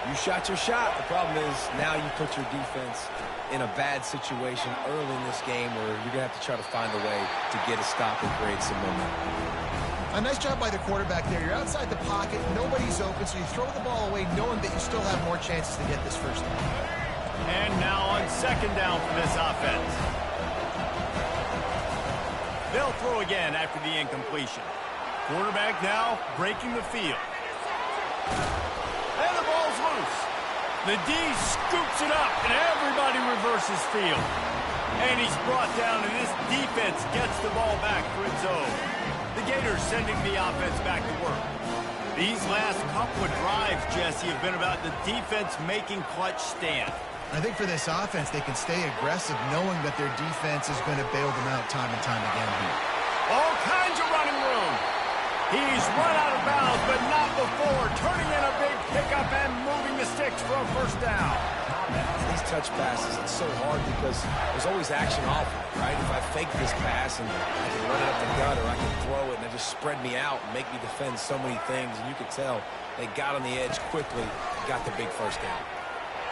You shot your shot. The problem is now you put your defense in a bad situation early in this game where you're going to have to try to find a way to get a stop and create some momentum. A nice job by the quarterback there. You're outside the pocket, nobody's open, so you throw the ball away knowing that you still have more chances to get this first down. And now on 2nd down for this offense. They'll throw again after the incompletion. Quarterback now breaking the field. And the ball's loose. The D scoops it up, and everybody reverses field. And he's brought down, and this defense gets the ball back for its own. The Gators sending the offense back to work. These last couple of drives, Jesse, have been about the defense making clutch stand. I think for this offense, they can stay aggressive knowing that their defense is going to bail them out time and time again here. All kinds of running room. He's run out of bounds, but not before. Turning in a big pickup and moving the sticks for a 1st down. These touch passes, it's so hard because there's always action off of it, right? If I fake this pass and I can run it up the gut or I can throw it and it just spread me out and make me defend so many things, and you could tell they got on the edge quickly, got the big 1st down.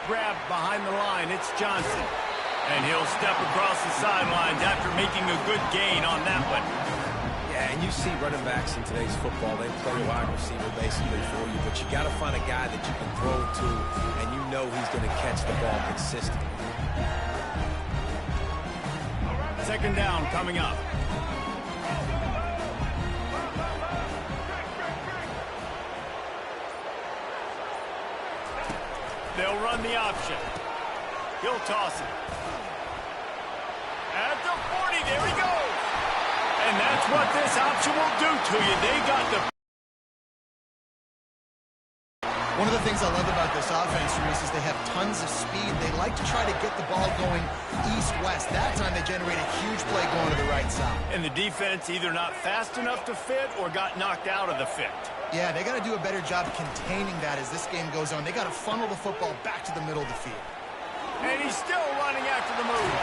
Grabbed behind the line, it's Johnson. And he'll step across the sidelines after making a good gain on that one. Yeah, and you see running backs in today's football, they play wide receiver basically for you, but you got to find a guy that you can throw to, and you know he's going to catch the ball consistently. 2nd down coming up. They'll run the option. He'll toss it. At the 40, there he goes. And that's what this option will do to you. They got the... One of the things I love about this offense, Reese, is they have tons of speed. They like to try to get the ball going east-west. That time they generate a huge play going to the right side. And the defense either not fast enough to fit or got knocked out of the fit. Yeah, they got to do a better job containing that as this game goes on. They got to funnel the football back to the middle of the field. And he's still running after the move.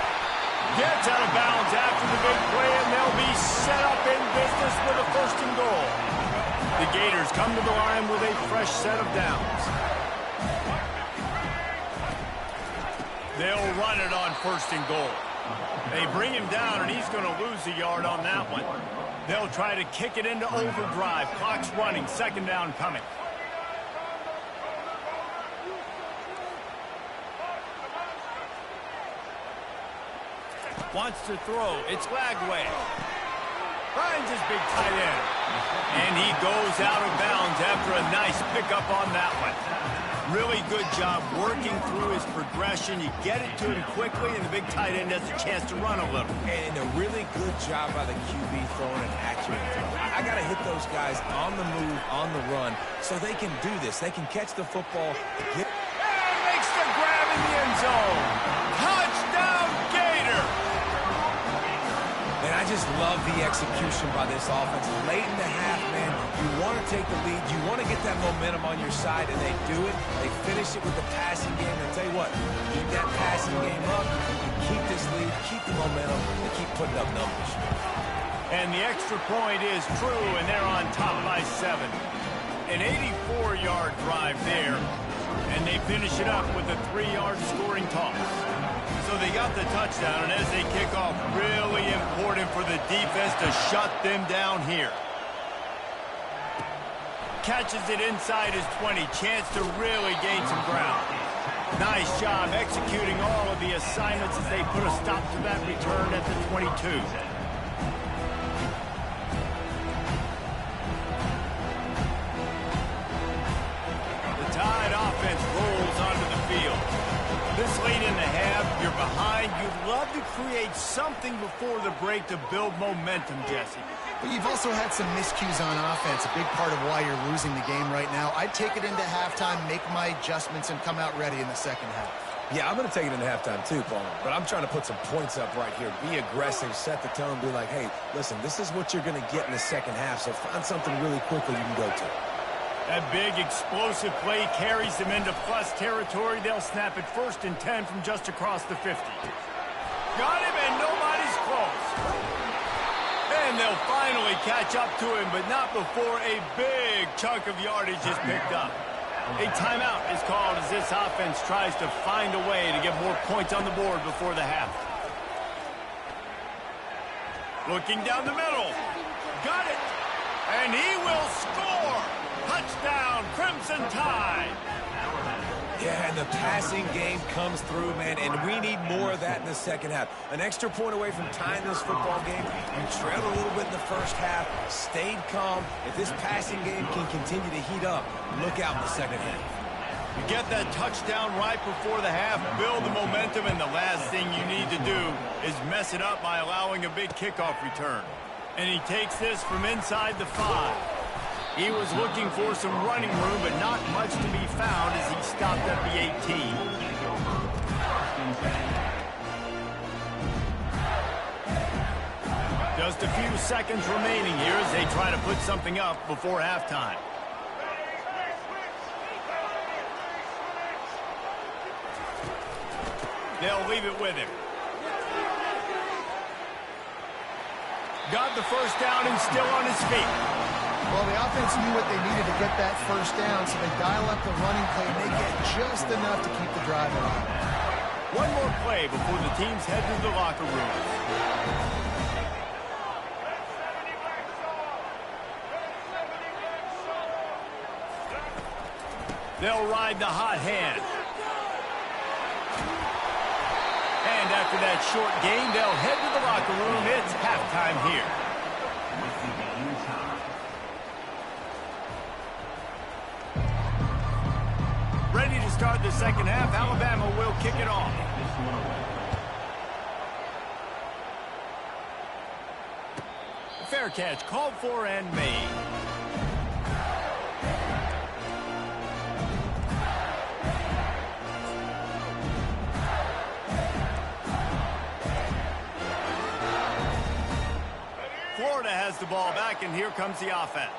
Gets out of bounds after the big play, and they'll be set up in business with a 1st and goal. The Gators come to the line with a fresh set of downs. They'll run it on 1st and goal. They bring him down, and he's going to lose a yard on that one. They'll try to kick it into overdrive. Clock's running. 2nd down coming. Wants to throw. It's Lagway. Finds his big tight end. And he goes out of bounds after a nice pickup on that one. Really good job working through his progression. You get it to him quickly, and the big tight end has a chance to run a little. And a really good job by the QB throwing an accurate throw. I got to hit those guys on the move, on the run, so they can do this. They can catch the football. And makes the grab in the end zone. Touchdown, Gator! And I just love the execution by this offense. Late in the half, man, you want to take the lead. You want to get that momentum on your side, and they do it. They finish it with the passing game. And I'll tell you what, keep that passing game up, keep this lead, keep the momentum, and keep putting up numbers. And the extra point is true, and they're on top by 7. An 84-yard drive there, and they finish it up with a 3-yard scoring toss. So they got the touchdown, and as they kick off, really important for the defense to shut them down here. Catches it inside his 20, chance to really gain some ground. Nice job executing all of the assignments as they put a stop to that return at the 22. Tide offense rolls onto the field. This late in the half, you're behind. You'd love to create something before the break to build momentum, Jesse. But you've also had some miscues on offense, a big part of why you're losing the game right now. I'd take it into halftime, make my adjustments, and come out ready in the second half. Yeah, I'm going to take it into halftime too, Paul. But I'm trying to put some points up right here. Be aggressive, set the tone, be like, hey, listen, this is what you're going to get in the second half, so find something really quickly you can go to. That big explosive play carries them into plus territory. They'll snap it 1st and 10 from just across the 50. Got him, and nobody's close. And they'll finally catch up to him, but not before a big chunk of yardage is picked up. A timeout is called as this offense tries to find a way to get more points on the board before the half. Looking down the middle. Got it. And he will score. Touchdown, Crimson Tide. Yeah, and the passing game comes through, man, and we need more of that in the second half. An extra point away from tying this football game. You trailed a little bit in the first half, stayed calm. If this passing game can continue to heat up, look out in the second half. You get that touchdown right before the half, build the momentum, and the last thing you need to do is mess it up by allowing a big kickoff return. And he takes this from inside the 5. He was looking for some running room, but not much to be found as he stopped at the 18. Just a few seconds remaining here as they try to put something up before halftime. They'll leave it with him. Got the first down and still on his feet. Well, the offense knew what they needed to get that first down, so they dial up the running play, and they get just enough to keep the drive alive. One more play before the teams head to the locker room. They'll ride the hot hand. And after that short gain, they'll head to the locker room. It's halftime here. Ready to start the second half. Alabama will kick it off. Fair catch called for and made. Florida has the ball back, and here comes the offense.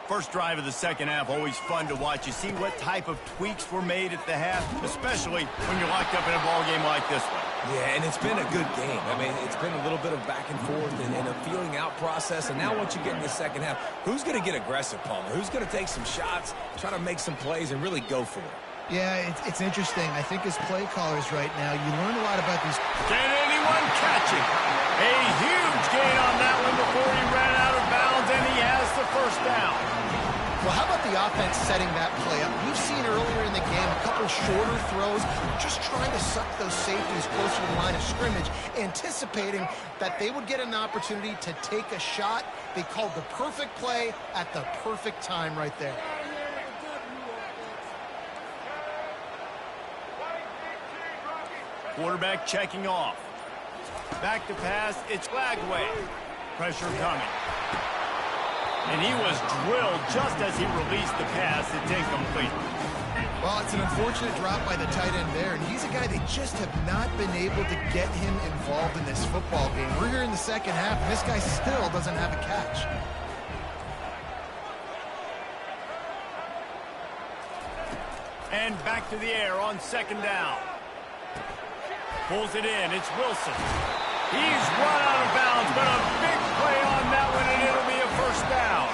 First drive of the second half, always fun to watch. You see what type of tweaks were made at the half, especially when you're locked up in a ball game like this one. Yeah, and it's been a good game. I mean, it's been a little bit of back and forth and a feeling out process. And now once you get in the second half, who's going to get aggressive, Palmer? Who's going to take some shots, try to make some plays, and really go for it? Yeah, it's interesting. I think as play callers right now, you learn a lot about these. Can anyone catch it? A huge gain on that one before he ran out of bounds, and he has the first down. Well, how about the offense setting that play up? We've seen earlier in the game a couple shorter throws, just trying to suck those safeties closer to the line of scrimmage, anticipating that they would get an opportunity to take a shot. They called the perfect play at the perfect time right there. Quarterback checking off. Back to pass, it's Lagway. Pressure coming. And he was drilled just as he released the pass. It's incomplete. Well, it's an unfortunate drop by the tight end there, and he's a guy they just have not been able to get him involved in this football game. We're here in the second half, and this guy still doesn't have a catch. And back to the air on second down. Pulls it in. It's Wilson. He's run out of bounds, but a big play on that one, and it'll be a first down.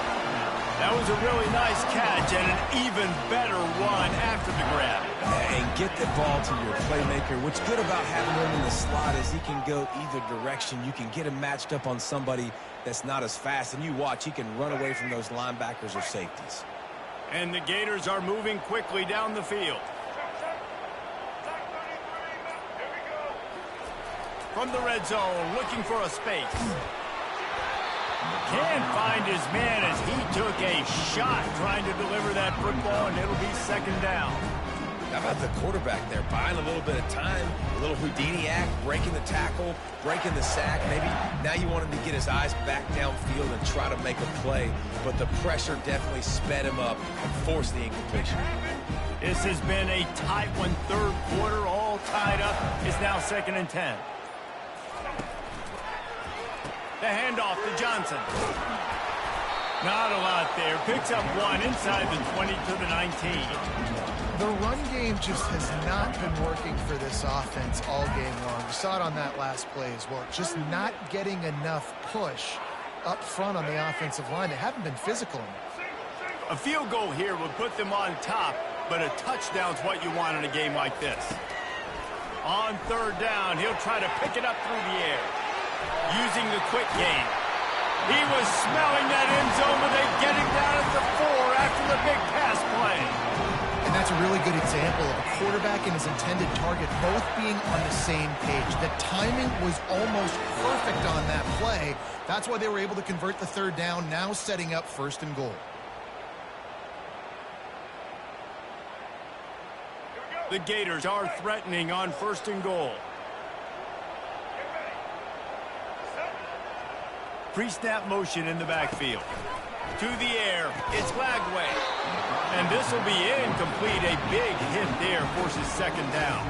That was a really really nice catch and an even better run after the grab. And get the ball to your playmaker. What's good about having him in the slot is he can go either direction. You can get him matched up on somebody that's not as fast, and you watch, he can run away from those linebackers or safeties. And the Gators are moving quickly down the field. From the red zone, looking for a space. Can't find his man as he took a shot trying to deliver that football, and it'll be second down. How about the quarterback there, buying a little bit of time, a little Houdini act, breaking the tackle, breaking the sack. Maybe now you want him to get his eyes back downfield and try to make a play, but the pressure definitely sped him up and forced the incompletion. This has been a tight one, third quarter, all tied up. It's now 2nd and 10. The handoff to Johnson. Not a lot there. Picks up one inside the 20 to the 19. The run game just has not been working for this offense all game long. You saw it on that last play as well. Just not getting enough push up front on the offensive line. They haven't been physical enough. A field goal here would put them on top, but a touchdown's what you want in a game like this. On 3rd down, he'll try to pick it up through the air. Using the quick game. He was smelling that end zone, but they get him down at the 4 after the big pass play. And that's a really good example of a quarterback and his intended target both being on the same page. The timing was almost perfect on that play. That's why they were able to convert the 3rd down, now setting up 1st and goal. The Gators are threatening on 1st and goal. Pre-snap motion in the backfield. To the air, it's Lagway. And this will be incomplete. A big hit there forces 2nd down.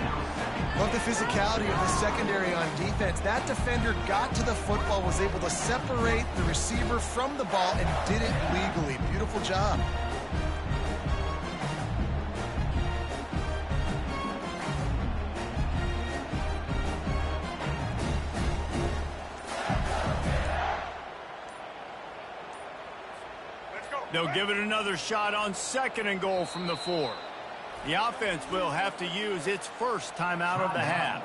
Love the physicality of the secondary on defense. That defender got to the football, was able to separate the receiver from the ball, and did it legally. Beautiful job. They'll give it another shot on 2nd and goal from the 4. The offense will have to use its first timeout of the half.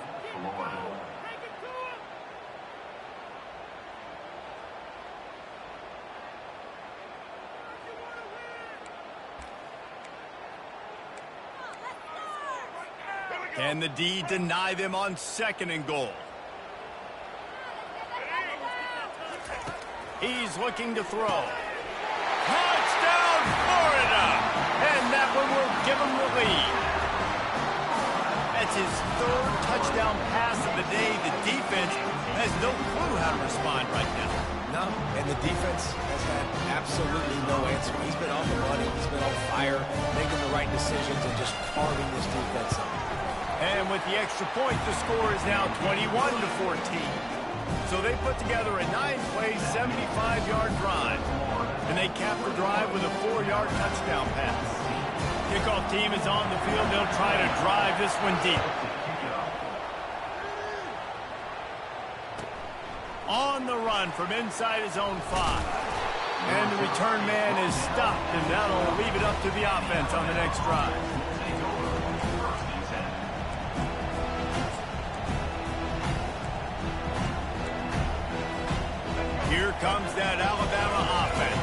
Can the D deny them on 2nd and goal? He's looking to throw. Touchdown, Florida! And that one will give him the lead. That's his 3rd touchdown pass of the day. The defense has no clue how to respond right now. No, and the defense has had absolutely no answer. He's been on the money. He's been on fire, making the right decisions and just carving this defense up. And with the extra point, the score is now 21 to 14. So they put together a 9-play, 75-yard drive. And they cap the drive with a 4-yard touchdown pass. Kickoff team is on the field. They'll try to drive this one deep. On the run from inside his own 5. And the return man is stopped, and that'll leave it up to the offense on the next drive. Here comes that Alabama offense.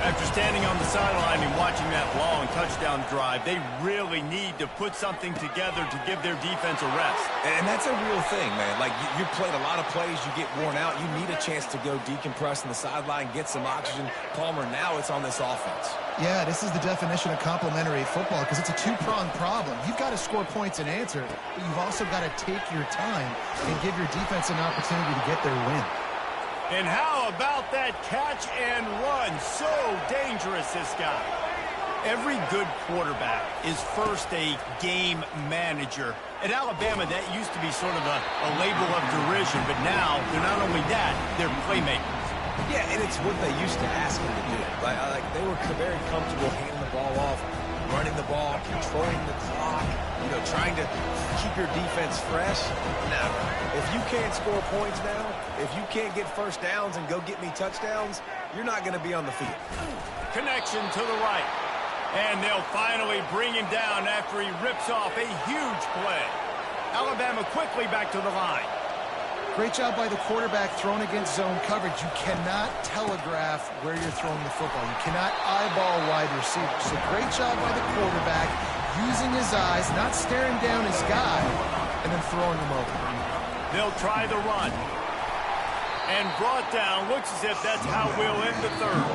After standing on the sideline and watching that long touchdown drive, they really need to put something together to give their defense a rest. And that's a real thing, man. Like, you played a lot of plays, you get worn out. You need a chance to go decompress on the sideline, get some oxygen. Palmer, now it's on this offense. Yeah, this is the definition of complementary football because it's a two-pronged problem. You've got to score points and answer, but you've also got to take your time and give your defense an opportunity to get their win. And how about that catch and run? So dangerous, this guy. Every good quarterback is first a game manager. At Alabama, that used to be sort of a label of derision, but now they're not only that, they're playmakers. Yeah, and it's what they used to ask him to do. Like they were very comfortable handing the ball off, running the ball, controlling the clock, trying to keep your defense fresh. No. If you can't score points now, if you can't get first downs and go get me touchdowns, you're not going to be on the field. Connection to the right. And they'll finally bring him down after he rips off a huge play. Alabama quickly back to the line. Great job by the quarterback thrown against zone coverage. You cannot telegraph where you're throwing the football. You cannot eyeball wide receivers. So great job by the quarterback using his eyes, not staring down his guy, and then throwing him over. They'll try the run. And brought down. Looks as if that's how we'll end the third.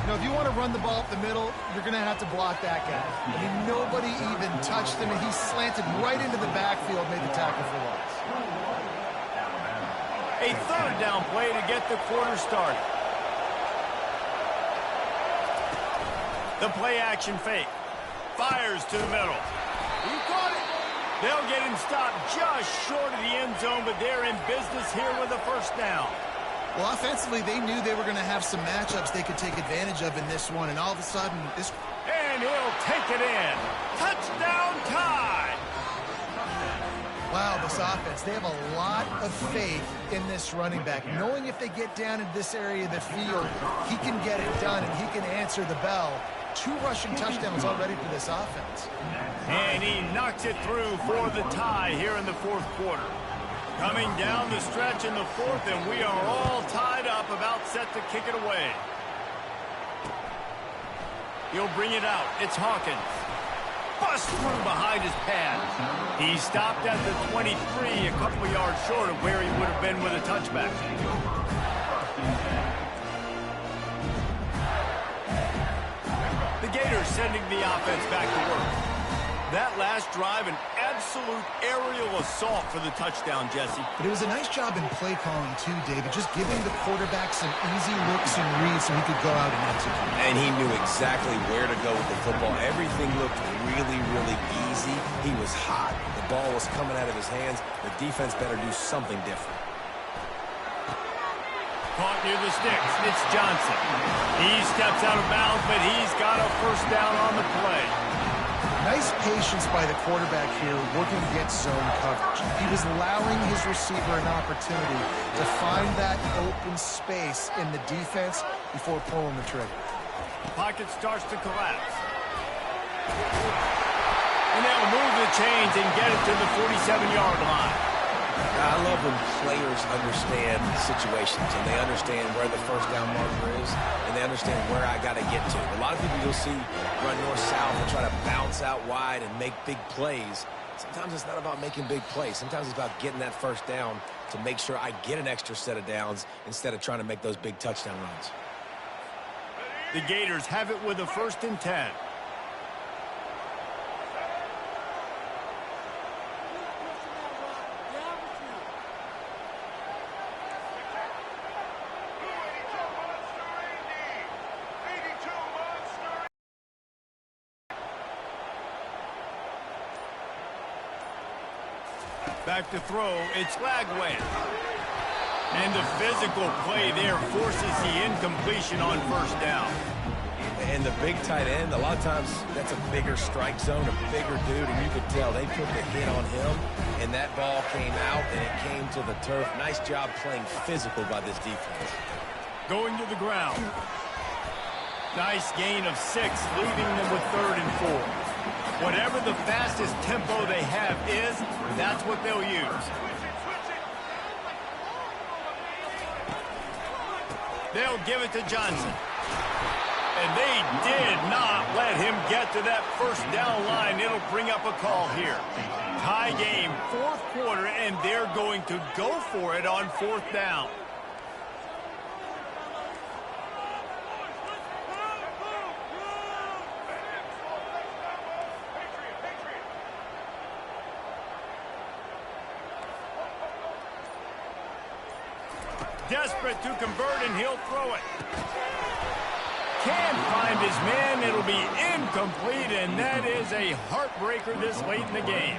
If you want to run the ball up the middle, you're going to have to block that guy. I mean, nobody even touched him, and he slanted right into the backfield, made the tackle for loss. A third down play to get the quarter started. The play action fake. Fires to the middle. He caught it. They'll get him stopped just short of the end zone, but they're in business here with a first down. Well, offensively, they knew they were going to have some matchups they could take advantage of in this one, and all of a sudden, this... And he'll take it in. Touchdown tie. Wow, this offense, they have a lot of faith in this running back, knowing if they get down in this area of the field, he can get it done, and he can answer the bell. 2 rushing touchdowns already for this offense. And he knocks it through for the tie here in the fourth quarter. Coming down the stretch in the fourth, and we are all tied up, about set to kick it away. He'll bring it out. It's Hawkins. Bust through behind his pad. He stopped at the 23, a couple of yards short of where he would have been with a touchback. The Gators sending the offense back to work. That last drive, an absolute aerial assault for the touchdown, Jesse. But it was a nice job in play calling, too, David, just giving the quarterback some easy looks and reads so he could go out and execute. And he knew exactly where to go with the football. Everything looked really, really easy. He was hot. The ball was coming out of his hands. The defense better do something different. Caught near the sticks. It's Johnson. He steps out of bounds, but he's got a first down on the play. Nice patience by the quarterback here working against zone coverage. He was allowing his receiver an opportunity to find that open space in the defense before pulling the trigger. Pocket starts to collapse. And they'll move the chains and get it to the 47-yard line. I love when players understand situations and they understand where the first down marker is and they understand where I got to get to. A lot of people you'll see run north-south and try to bounce out wide and make big plays. Sometimes it's not about making big plays. Sometimes it's about getting that first down to make sure I get an extra set of downs instead of trying to make those big touchdown runs. The Gators have it with a 1st and 10. Back to throw, it's Lagway. And the physical play there forces the incompletion on first down. And the big tight end, a lot of times that's a bigger strike zone, a bigger dude, and you could tell they put the hit on him, and that ball came out, and it came to the turf. Nice job playing physical by this defense. Going to the ground. Nice gain of 6, leaving them with 3rd and 4. Whatever the fastest tempo they have is, that's what they'll use. They'll give it to Johnson. And they did not let him get to that first down line. It'll bring up a call here. Tie game, 4th quarter, and they're going to go for it on 4th down. Desperate to convert, and he'll throw it. Can't find his man. It'll be incomplete, and that is a heartbreaker this late in the game.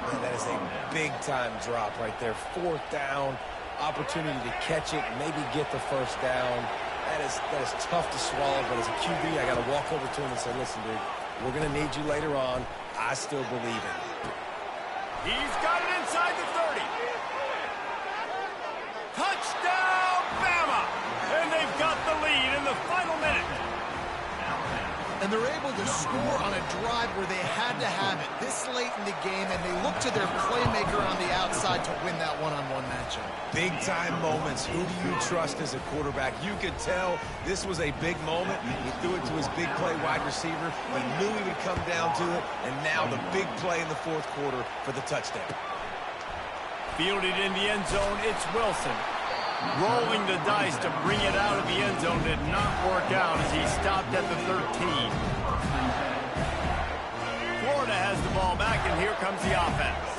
Man, that is a big-time drop right there. 4th down, opportunity to catch it, maybe get the first down. That is tough to swallow, but as a QB, I got to walk over to him and say, listen, dude, We're going to need you later on. I still believe in you. He's got it inside the 30. Touchdown, Bama! And they've got the lead in the final minute. And they're able to score on a drive where they had to have it this late in the game, and they look to their playmaker on the outside to win that one-on-one matchup. Big-time moments. Who do you trust as a quarterback? You could tell this was a big moment. He threw it to his big play wide receiver. He knew he would come down to it, and now the big play in the fourth quarter for the touchdown. Fielded in the end zone, it's Wilson. Rolling the dice to bring it out of the end zone did not work out as he stopped at the 13. Florida has the ball back, and here comes the offense.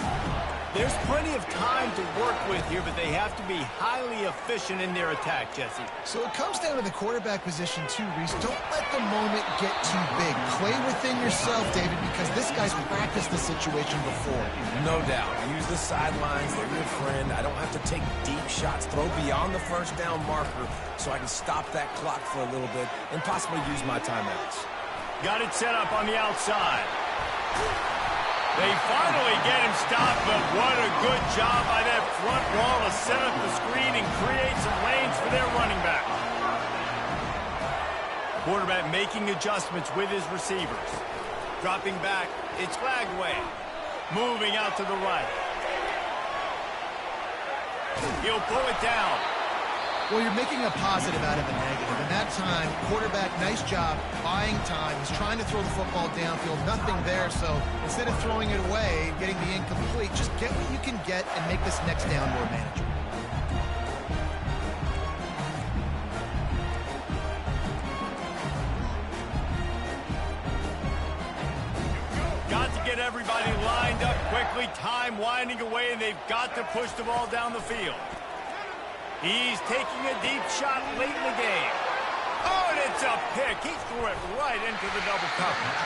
There's plenty of time to work with here, but they have to be highly efficient in their attack, Jesse. So it comes down to the quarterback position too, Reese. Don't let the moment get too big. Play within yourself, David, because this guy's practiced the situation before. No doubt. Use the sidelines. They're your friend. I don't have to take deep shots. Throw beyond the first down marker so I can stop that clock for a little bit and possibly use my timeouts. Got it set up on the outside. They finally get him stopped, but what a good job by that front wall to set up the screen and create some lanes for their running back. Quarterback making adjustments with his receivers. Dropping back, it's Lagway. Moving out to the right. He'll pull it down. Well, you're making a positive out of a negative. And that time, quarterback, nice job, buying time. He's trying to throw the football downfield. Nothing there, so instead of throwing it away, getting the incomplete, just get what you can get and make this next down more manageable. Got to get everybody lined up quickly. Time winding away, and they've got to push the ball down the field. He's taking a deep shot late in the game. Oh, and it's a pick. He threw it right into the double coverage.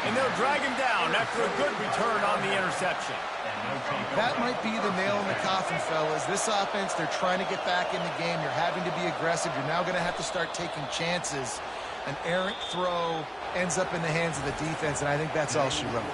And they'll drag him down after a good return on the interception. That might be the nail in the coffin, fellas. This offense, they're trying to get back in the game. You're having to be aggressive. You're now going to have to start taking chances. An errant throw ends up in the hands of the defense, and I think that's all she wrote.